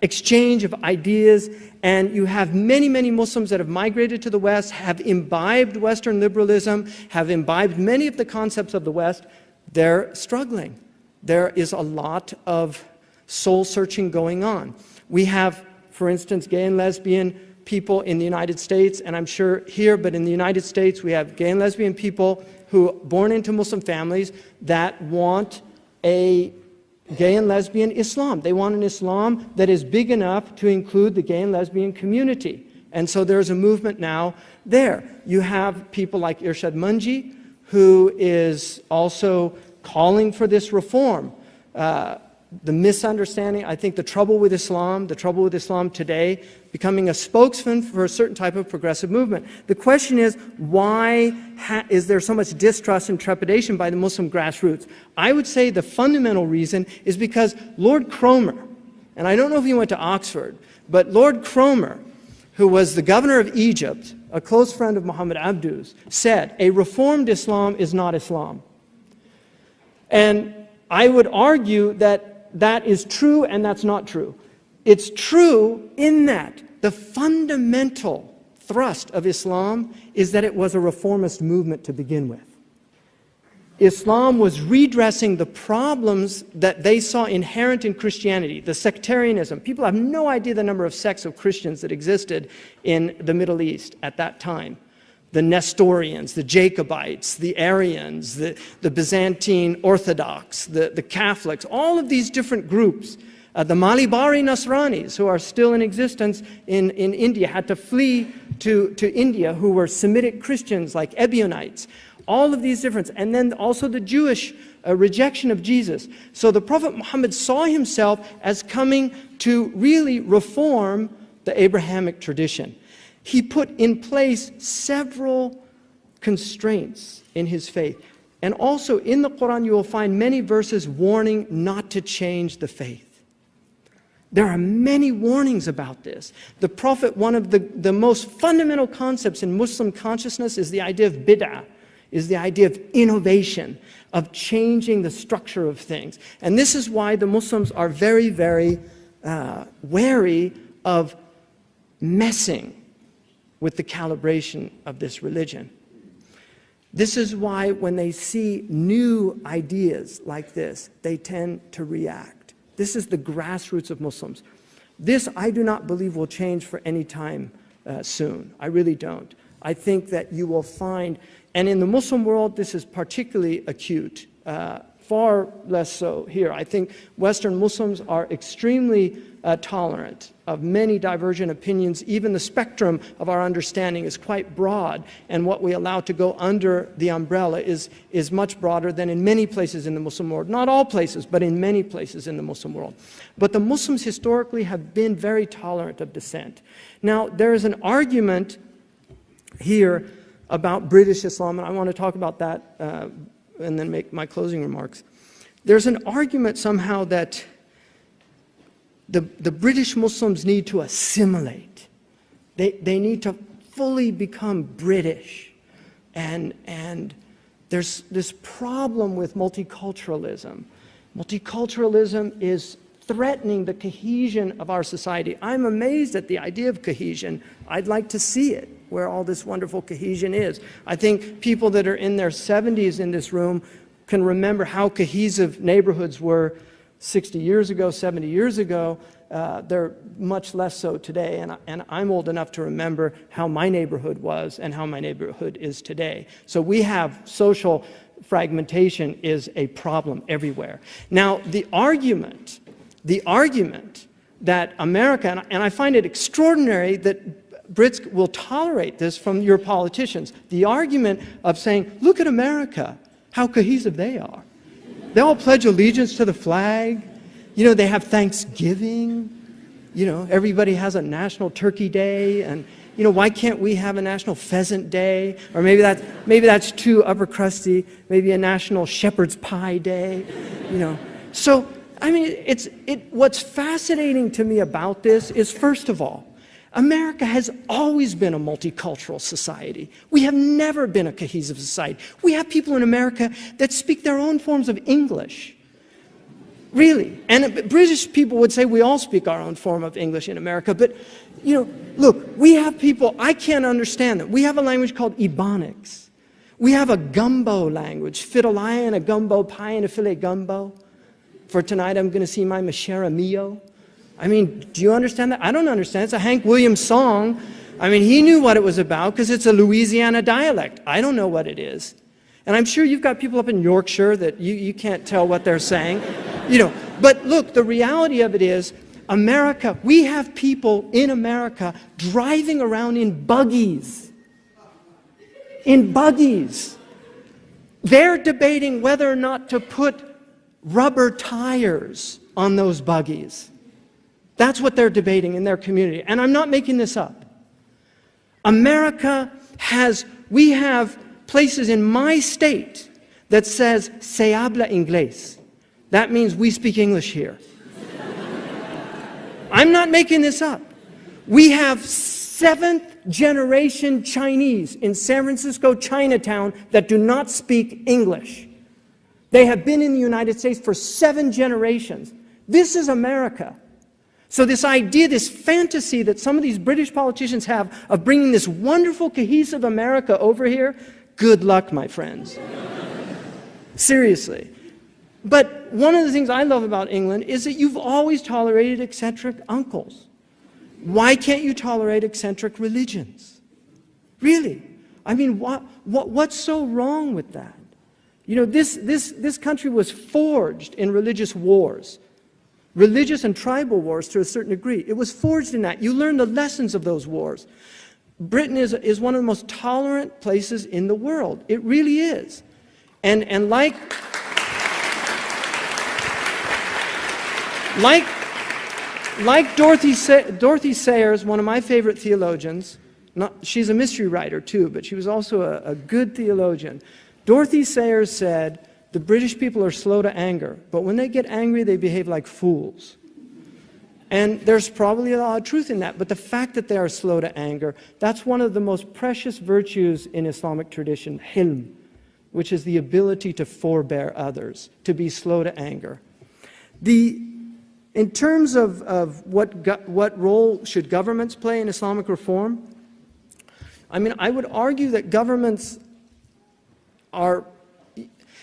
exchange of ideas, and you have many, many Muslims that have migrated to the West, have imbibed Western liberalism, have imbibed many of the concepts of the West. They're struggling. There is a lot of soul-searching going on. We have, for instance, gay and lesbian people in the United States, and I'm sure here, but in the United States, we have gay and lesbian people who are born into Muslim families that want a gay and lesbian Islam. They want an Islam that is big enough to include the gay and lesbian community. And so there's a movement now there. You have people like Irshad Manji, who is also calling for this reform. The misunderstanding, I think the trouble with Islam today, becoming a spokesman for a certain type of progressive movement. The question is, why is there so much distrust and trepidation by the Muslim grassroots? I would say the fundamental reason is because Lord Cromer, and I don't know if he went to Oxford, but Lord Cromer, who was the governor of Egypt, a close friend of Muhammad Abdu's, said, a reformed Islam is not Islam. And I would argue that that is true and that's not true. It's true in that the fundamental thrust of Islam is that it was a reformist movement to begin with. Islam was redressing the problems that they saw inherent in Christianity, the sectarianism. People have no idea the number of sects of Christians that existed in the Middle East at that time. The Nestorians, the Jacobites, the Arians, the Byzantine Orthodox, the Catholics, all of these different groups. The Malibari Nasranis, who are still in existence in India, had to flee to India, who were Semitic Christians like Ebionites. All of these differences. And then also the Jewish rejection of Jesus. So the Prophet Muhammad saw himself as coming to really reform the Abrahamic tradition. He put in place several constraints in his faith. And also in the Quran you will find many verses warning not to change the faith. There are many warnings about this. The Prophet, one of the most fundamental concepts in Muslim consciousness is the idea of bid'ah, is the idea of innovation, of changing the structure of things. And this is why the Muslims are very, very wary of messing with the calibration of this religion. This is why when they see new ideas like this, they tend to react. This is the grassroots of Muslims. This, I do not believe, will change for any time soon. I really don't. I think that you will find, and in the Muslim world, this is particularly acute, far less so here. I think Western Muslims are extremely tolerant of many divergent opinions. Even the spectrum of our understanding is quite broad, and what we allow to go under the umbrella is much broader than in many places in the Muslim world. Not all places, but in many places in the Muslim world. But the Muslims historically have been very tolerant of dissent. Now, there is an argument here about British Islam, and I want to talk about that and then make my closing remarks. There's an argument somehow that the British Muslims need to assimilate. They need to fully become British. And there's this problem with multiculturalism. Multiculturalism is threatening the cohesion of our society. I'm amazed at the idea of cohesion. I'd like to see it, where all this wonderful cohesion is. I think people that are in their 70s in this room can remember how cohesive neighborhoods were 60 years ago, 70 years ago. They're much less so today, and I'm old enough to remember how my neighborhood was and how my neighborhood is today. So we have social fragmentation is a problem everywhere. Now, the argument that America, and I find it extraordinary that Brits will tolerate this from your politicians, the argument of saying, look at America, how cohesive they are. They all pledge allegiance to the flag. You know, they have Thanksgiving. You know, everybody has a national turkey day. And, you know, why can't we have a national pheasant day? Or maybe that's too upper crusty. Maybe a national shepherd's pie day. You know. So, I mean, what's fascinating to me about this is, first of all, America has always been a multicultural society. We have never been a cohesive society. We have people in America that speak their own forms of English. Really. And British people would say we all speak our own form of English in America. But, you know, look, we have people, I can't understand them. We have a language called Ebonics. We have a gumbo language, fiddle-eye and a gumbo pie and a filet gumbo. For tonight, I'm going to see my Mashera Mio. I mean, do you understand that? I don't understand. It's a Hank Williams song. I mean, he knew what it was about because it's a Louisiana dialect. I don't know what it is. And I'm sure you've got people up in Yorkshire that you can't tell what they're saying. You know, but look, the reality of it is, America, we have people in America driving around in buggies. In buggies. They're debating whether or not to put rubber tires on those buggies. That's what they're debating in their community. And I'm not making this up. America we have places in my state that says, se habla inglés. That means we speak English here. I'm not making this up. We have 7th generation Chinese in San Francisco, Chinatown, that do not speak English. They have been in the United States for 7 generations. This is America. So this idea, this fantasy that some of these British politicians have of bringing this wonderful, cohesive America over here, good luck, my friends. Seriously. But one of the things I love about England is that you've always tolerated eccentric uncles. Why can't you tolerate eccentric religions? Really? I mean, what's so wrong with that? You know, this country was forged in religious wars. Religious and tribal wars to a certain degree. It was forged in that. You learn the lessons of those wars. Britain is one of the most tolerant places in the world. It really is. And like Dorothy Sayers, one of my favorite theologians, she's a mystery writer too, but she was also a good theologian. Dorothy Sayers said, the British people are slow to anger, but when they get angry, they behave like fools. And there's probably a lot of truth in that, but the fact that they are slow to anger, that's one of the most precious virtues in Islamic tradition, hilm, which is the ability to forbear others, to be slow to anger. In terms of what role should governments play in Islamic reform, I mean, I would argue that governments are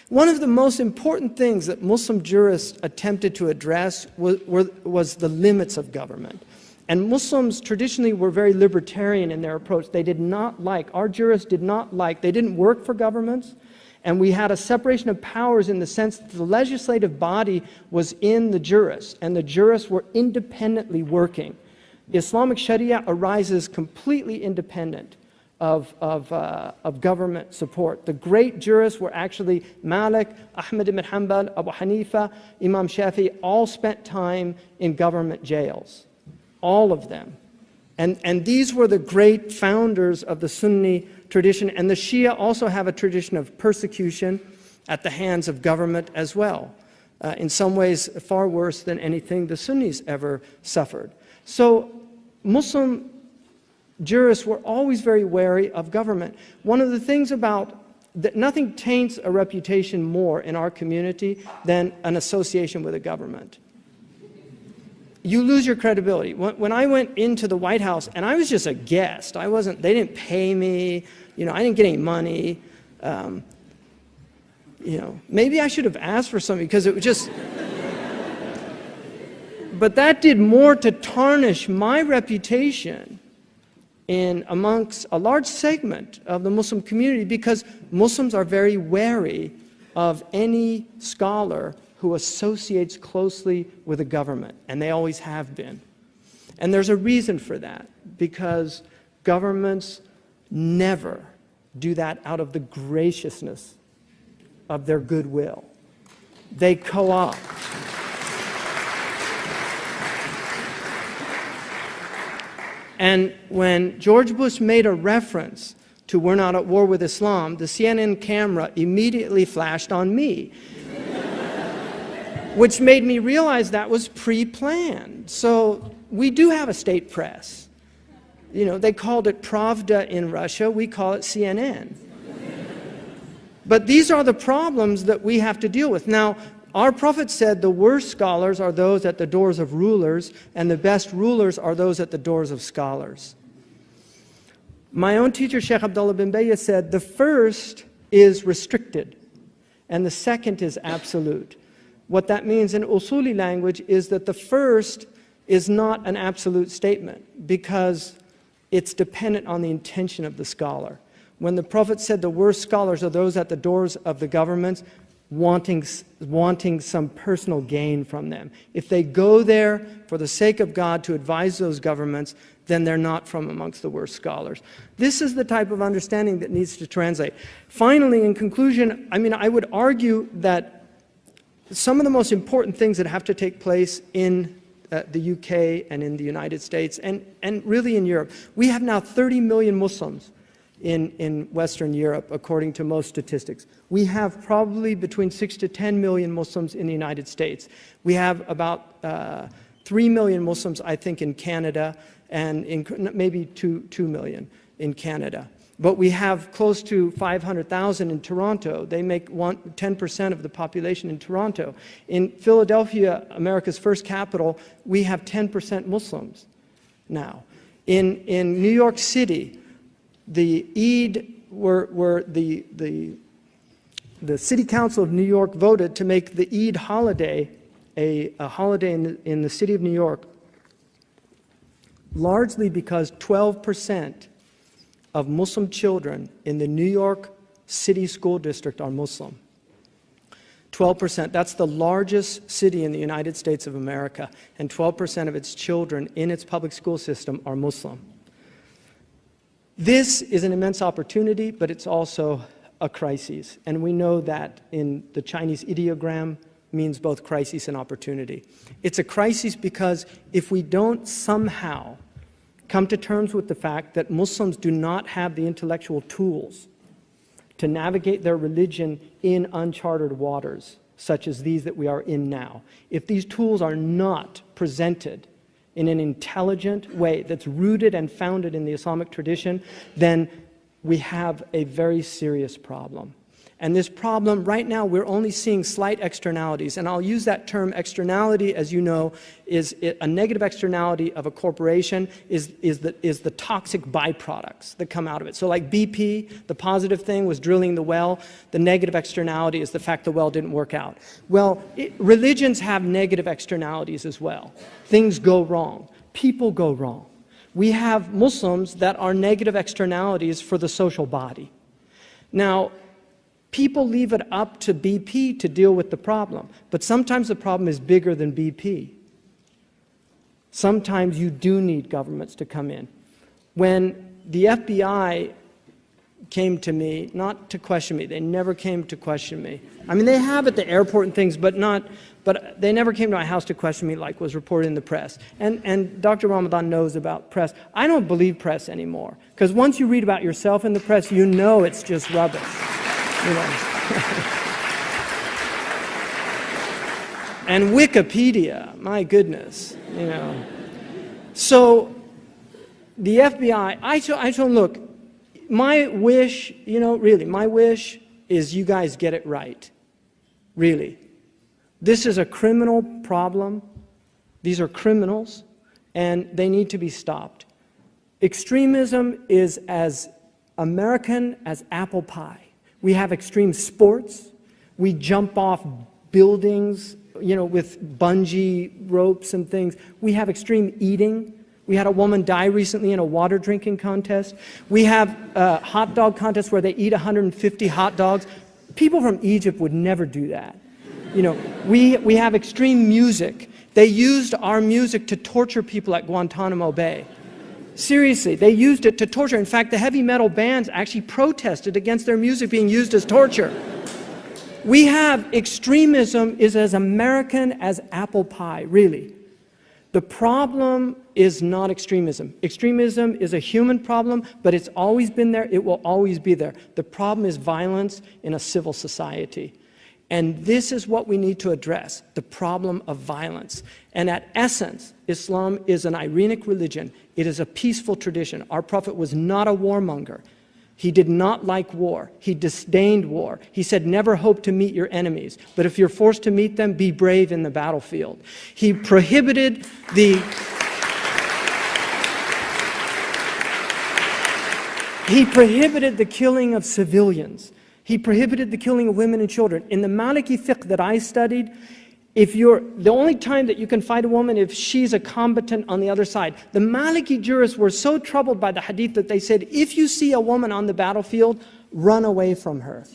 one of the most important things that Muslim jurists attempted to address was the limits of government. And Muslims traditionally were very libertarian in their approach. They did not like, our jurists did not like, they didn't work for governments, and we had a separation of powers in the sense that the legislative body was in the jurists, and the jurists were independently working. Islamic Sharia arises completely independent of government support. The great jurists were actually Malik, Ahmad ibn Hanbal, Abu Hanifa, Imam Shafi, all spent time in government jails. All of them. And these were the great founders of the Sunni tradition, and the Shia also have a tradition of persecution at the hands of government as well. In some ways far worse than anything the Sunnis ever suffered. So Muslim jurists were always very wary of government. One of the things about that nothing taints a reputation more in our community than an association with a government. You lose your credibility. When I went into the White House, and I was just a guest, they didn't pay me, I didn't get any money. Maybe I should have asked for something because it was just, but that did more to tarnish my reputation amongst a large segment of the Muslim community, because Muslims are very wary of any scholar who associates closely with a government, and they always have been. And there's a reason for that, because governments never do that out of the graciousness of their goodwill. They co-opt. And when George Bush made a reference to "we're not at war with Islam," the CNN camera immediately flashed on me, which made me realize that was pre-planned. So we do have a state press. They called it Pravda in Russia, we call it CNN. But these are the problems that we have to deal with. Now, our Prophet said the worst scholars are those at the doors of rulers, and the best rulers are those at the doors of scholars. My own teacher, Shaykh Abdullah bin Bayya, said the first is restricted, and the second is absolute. What that means in Usuli language is that the first is not an absolute statement, because it's dependent on the intention of the scholar. When the Prophet said the worst scholars are those at the doors of the governments, wanting some personal gain from them. If they go there for the sake of God to advise those governments, then they're not from amongst the worst scholars. This is the type of understanding that needs to translate. Finally, in conclusion, I would argue that some of the most important things that have to take place in the UK and in the United States and really in Europe. We have now 30 million Muslims in Western Europe, according to most statistics. We have probably between 6 to 10 million Muslims in the United States. We have about 3 million Muslims, I think, in Canada, and maybe 2 million in Canada. But we have close to 500,000 in Toronto. They make 10% of the population in Toronto. In Philadelphia, America's first capital, we have 10% Muslims now. In New York City, the Eid the City Council of New York voted to make the Eid holiday a holiday in the city of New York, largely because 12% of Muslim children in the New York City School District are Muslim. 12%, that's the largest city in the United States of America, and 12% of its children in its public school system are Muslim. This is an immense opportunity, but it's also a crisis. And we know that in the Chinese ideogram means both crisis and opportunity. It's a crisis because if we don't somehow come to terms with the fact that Muslims do not have the intellectual tools to navigate their religion in uncharted waters, such as these that we are in now, if these tools are not presented in an intelligent way that's rooted and founded in the Islamic tradition, then we have a very serious problem. And this problem, right now, we're only seeing slight externalities. And I'll use that term externality, as you know, is a negative externality of a corporation is the toxic byproducts that come out of it. So like BP, the positive thing was drilling the well. The negative externality is the fact the well didn't work out. Well, religions have negative externalities as well. Things go wrong. People go wrong. We have Muslims that are negative externalities for the social body. Now, people leave it up to BP to deal with the problem, but sometimes the problem is bigger than BP. Sometimes you do need governments to come in. When the FBI came to me, not to question me, they never came to question me. I mean, they have at the airport and things, but they never came to my house to question me like was reported in the press. And Dr. Ramadan knows about press. I don't believe press anymore, because once you read about yourself in the press, you know it's just rubbish. You know. And Wikipedia, my goodness, you know. So the FBI, I told them, look, my wish, you know, really, my wish is you guys get it right. Really. This is a criminal problem. These are criminals, and they need to be stopped. Extremism is as American as apple pie. We have extreme sports. We jump off buildings, you know, with bungee ropes and things. We have extreme eating. We had a woman die recently in a water drinking contest. We have a hot dog contest where they eat 150 hot dogs. People from Egypt would never do that. You know, we have extreme music. They used our music to torture people at Guantanamo Bay. Seriously, they used it to torture. In fact, the heavy metal bands actually protested against their music being used as torture. We have extremism is as American as apple pie, really. The problem is not extremism. Extremism is a human problem, but it's always been there. It will always be there. The problem is violence in a civil society. And this is what we need to address, the problem of violence. And at essence, Islam is an Iranic religion. It is a peaceful tradition. Our Prophet was not a warmonger. He did not like war. He disdained war. He said, never hope to meet your enemies. But if you're forced to meet them, be brave in the battlefield. He prohibited the killing of civilians. He prohibited the killing of women and children. In the Maliki fiqh that I studied, the only time that you can fight a woman if she's a combatant on the other side. The Maliki jurists were so troubled by the hadith that they said, if you see a woman on the battlefield, run away from her.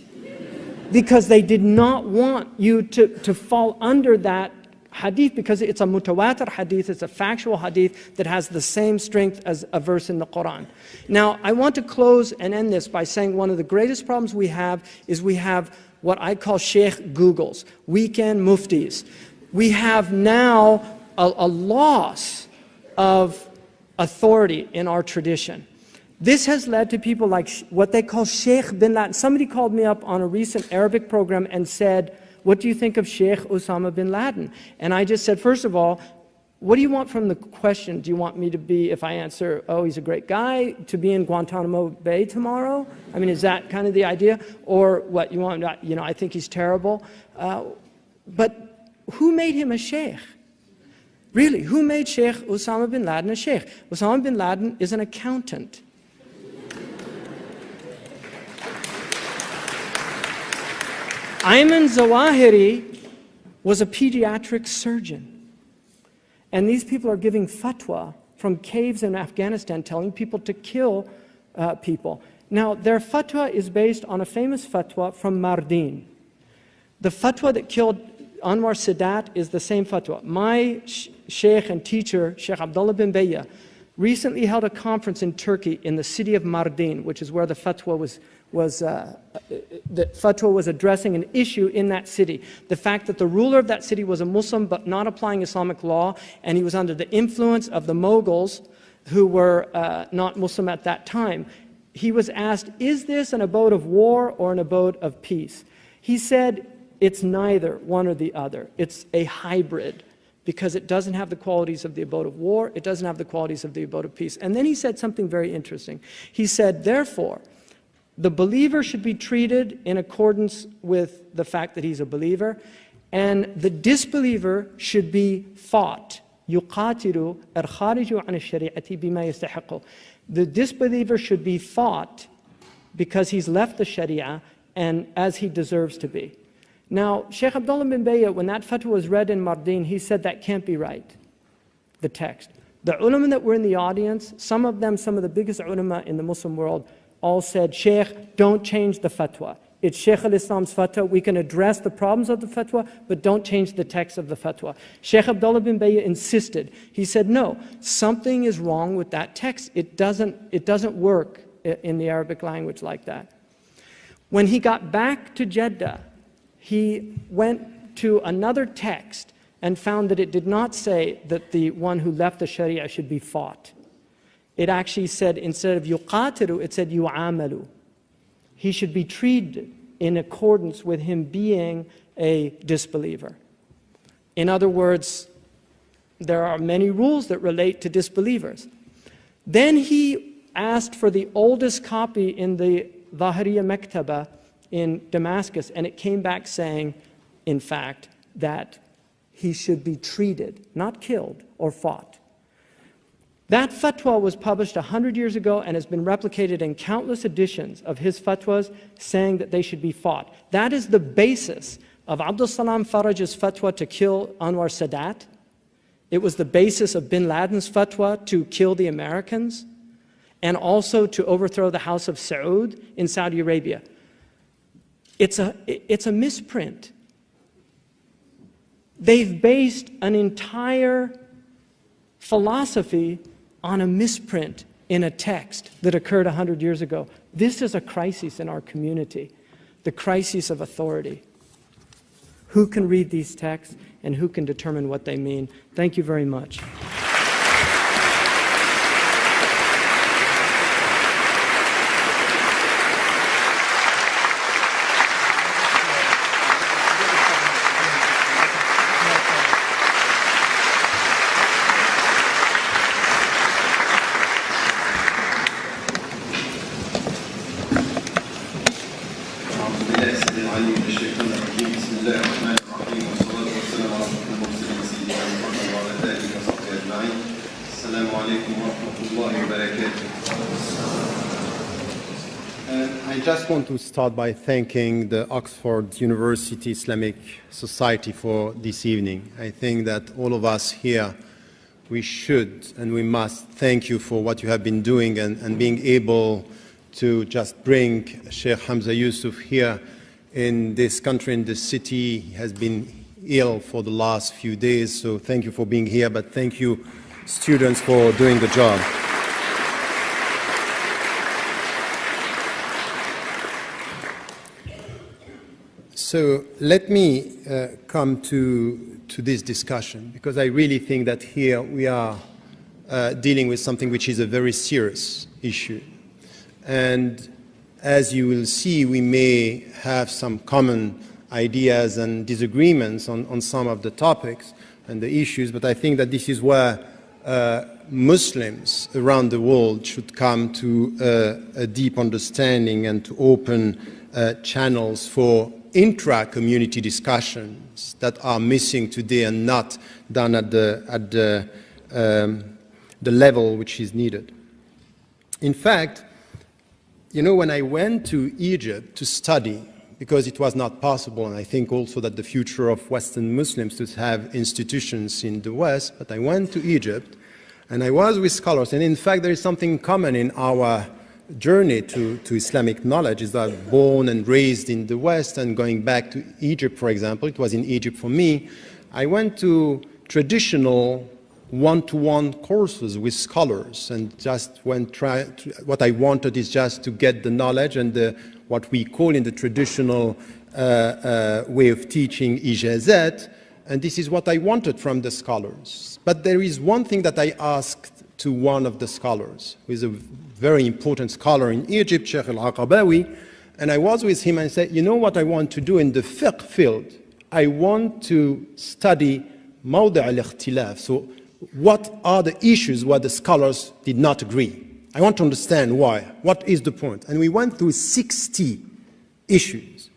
Because they did not want you to fall under that hadith, because it's a mutawatir hadith, it's a factual hadith that has the same strength as a verse in the Quran. Now, I want to close and end this by saying one of the greatest problems we have is we have what I call Shaykh Googles, weekend muftis. We have now a loss of authority in our tradition. This has led to people like what they call Shaykh bin Laden. Somebody called me up on a recent Arabic program and said, what do you think of Shaykh Osama bin Laden? And I just said, first of all, what do you want from the question? Do you want me to be, if I answer, oh, he's a great guy, to be in Guantanamo Bay tomorrow? I mean, is that kind of the idea? Or what, you want, you know, I think he's terrible. But who made him a sheikh? Really, who made Shaykh Osama bin Laden a sheikh? Osama bin Laden is an accountant. Ayman Zawahiri was a pediatric surgeon. And these people are giving fatwa from caves in Afghanistan, telling people to kill people. Now, their fatwa is based on a famous fatwa from Mardin. The fatwa that killed Anwar Sadat is the same fatwa. My sheikh and teacher, Sheikh Abdullah bin Bayya, recently held a conference in Turkey in the city of Mardin, which is where the fatwa was addressing an issue in that city. The fact that the ruler of that city was a Muslim but not applying Islamic law, and he was under the influence of the Mughals who were not Muslim at that time. He was asked, is this an abode of war or an abode of peace? He said, it's neither one or the other. It's a hybrid, because it doesn't have the qualities of the abode of war, it doesn't have the qualities of the abode of peace. And then he said something very interesting. He said, therefore, The believer should be treated in accordance with the fact that he's a believer, and the disbeliever should be fought. يُقَاتِلُ الْخَارِجُ عَنِ الشَّرِيعَةِ بِمَا يَسْتَحِقُ. The disbeliever should be fought because he's left the Sharia and as he deserves to be. Now, Shaykh Abdullah bin Bayya, when that fatwa was read in Mardin, he said that can't be right, the text. The ulama that were in the audience, some of them, some of the biggest ulama in the Muslim world, all said, Shaykh, don't change the fatwa. It's Shaykh al-Islam's fatwa. We can address the problems of the fatwa, but don't change the text of the fatwa. Shaykh Abdullah bin Bayya insisted. He said, no, something is wrong with that text. It doesn't work in the Arabic language like that. When he got back to Jeddah, he went to another text and found that it did not say that the one who left the Sharia should be fought. It actually said, instead of yuqatilu, it said yu'amalu. He should be treated in accordance with him being a disbeliever. In other words, there are many rules that relate to disbelievers. Then he asked for the oldest copy in the Zahiriya Mektaba in Damascus, and it came back saying, in fact, that he should be treated, not killed or fought. That fatwa was published 100 years ago and has been replicated in countless editions of his fatwas saying that they should be fought. That is the basis of Abdul Salam Faraj's fatwa to kill Anwar Sadat. It was the basis of bin Laden's fatwa to kill the Americans and also to overthrow the House of Saud in Saudi Arabia. It's a misprint. They've based an entire philosophy on a misprint in a text that occurred 100 years ago. This is a crisis in our community, the crisis of authority. Who can read these texts and who can determine what they mean? Thank you very much. I just want to start by thanking the Oxford University Islamic Society for this evening. I think that all of us here, we should and we must thank you for what you have been doing and being able to just bring Shaykh Hamza Yusuf here in this country, in this city. He has been ill for the last few days, so thank you for being here, but thank you, students, for doing the job. So let me come to this discussion, because I really think that here we are dealing with something which is a very serious issue. And as you will see, we may have some common ideas and disagreements on some of the topics and the issues, but I think that this is where Muslims around the world should come to a deep understanding and to open channels for intra-community discussions that are missing today and not done at the level which is needed. In fact, you know, when I went to Egypt to study, because it was not possible, and I think also that the future of Western Muslims to have institutions in the West, but I went to Egypt and I was with scholars, and in fact there is something common in our journey to Islamic knowledge, is that born and raised in the West and going back to Egypt, for example, it was in Egypt for me, I went to traditional one-to-one courses with scholars and just what I wanted is just to get the knowledge and what we call in the traditional way of teaching ijazat, and this is what I wanted from the scholars. But there is one thing that I asked to one of the scholars, who is a very important scholar in Egypt, Shaykh al-Aqabawi, and I was with him and said, you know what I want to do in the fiqh field? I want to study mawdi' al-ikhtilaf. So what are the issues where the scholars did not agree? I want to understand why. What is the point? And we went through 60 issues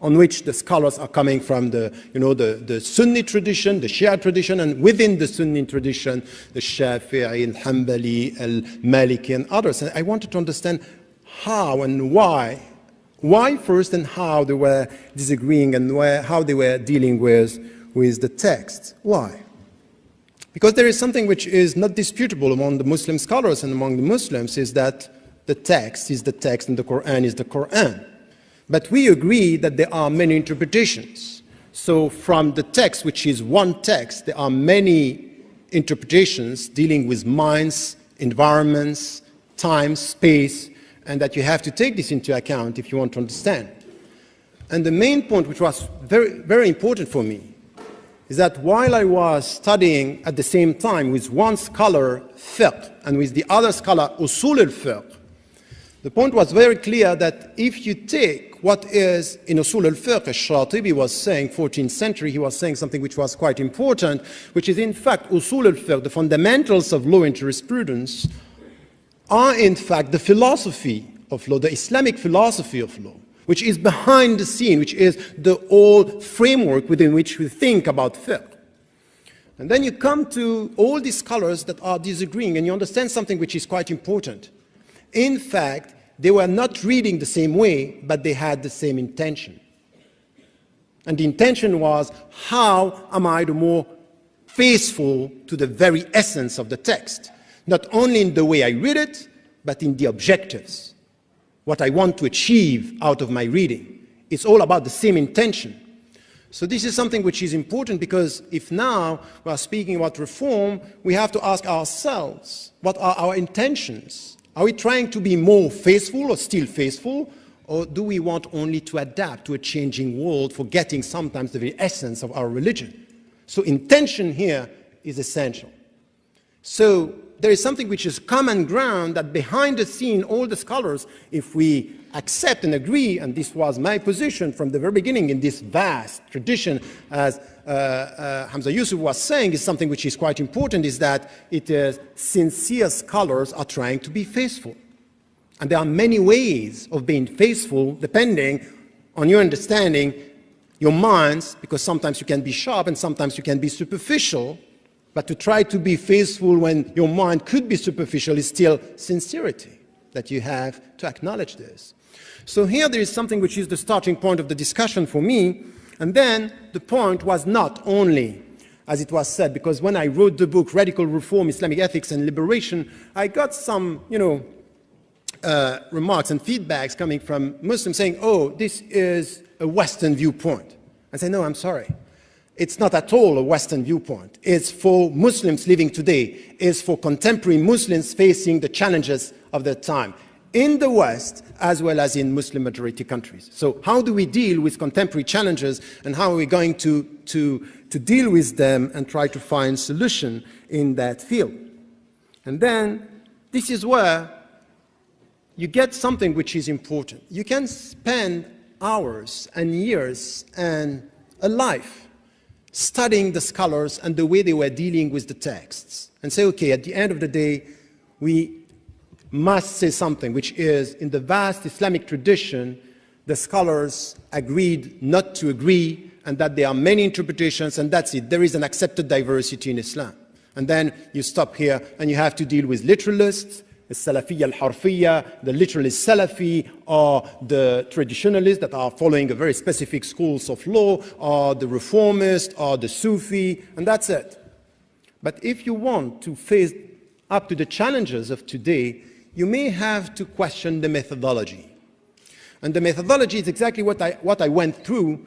on which the scholars are coming from the Sunni tradition, the Shia tradition, and within the Sunni tradition, the Shafi'i, al-Hanbali, al-Maliki, and others. And I wanted to understand how and why. Why first and how they were disagreeing and how they were dealing with the text. Why? Because there is something which is not disputable among the Muslim scholars and among the Muslims, is that the text is the text and the Quran is the Quran. But we agree that there are many interpretations. So from the text, which is one text, there are many interpretations dealing with minds, environments, time, space, and that you have to take this into account if you want to understand. And the main point, which was very, very important for me, is that while I was studying at the same time with one scholar fiqh and with the other scholar usul al-fiqh, the point was very clear that if you take what is in usul al-fiqh, as Shatibi was saying, 14th century, he was saying something which was quite important, which is in fact usul al-fiqh, the fundamentals of law and jurisprudence, are in fact the philosophy of law, the Islamic philosophy of law, which is behind the scene, which is the old framework within which we think about fiqh. And then you come to all these scholars that are disagreeing, and you understand something which is quite important. In fact, they were not reading the same way, but they had the same intention. And the intention was, how am I the more faithful to the very essence of the text? Not only in the way I read it, but in the objectives. What I want to achieve out of my reading. It's all about the same intention. So this is something which is important, because if now we are speaking about reform, we have to ask ourselves, what are our intentions? Are we trying to be more faithful or still faithful? Or do we want only to adapt to a changing world, forgetting sometimes the very essence of our religion? So intention here is essential. So there is something which is common ground that behind the scene, all the scholars, if we accept and agree, and this was my position from the very beginning in this vast tradition, as Hamza Yusuf was saying, is something which is quite important, is that it is sincere scholars are trying to be faithful. And there are many ways of being faithful depending on your understanding, your minds, because sometimes you can be sharp and sometimes you can be superficial. But to try to be faithful when your mind could be superficial is still sincerity, that you have to acknowledge this. So here there is something which is the starting point of the discussion for me. And then the point was not only, as it was said, because when I wrote the book, Radical Reform, Islamic Ethics and Liberation, I got some, remarks and feedbacks coming from Muslims saying, oh, this is a Western viewpoint. I say, no, I'm sorry. It's not at all a Western viewpoint. It's for Muslims living today. It's for contemporary Muslims facing the challenges of their time in the West as well as in Muslim majority countries. So how do we deal with contemporary challenges, and how are we going to deal with them and try to find solution in that field? And then this is where you get something which is important. You can spend hours and years and a life studying the scholars and the way they were dealing with the texts, and say, okay, at the end of the day, we must say something, which is, in the vast Islamic tradition, the scholars agreed not to agree, and that there are many interpretations, and that's it. There is an accepted diversity in Islam. And then you stop here, and you have to deal with literalists, the Salafiyya al-Harfiyya, the literalist Salafi, or the traditionalists that are following a very specific schools of law, or the reformist, or the Sufi, and that's it. But if you want to face up to the challenges of today, you may have to question the methodology. And the methodology is exactly what I went through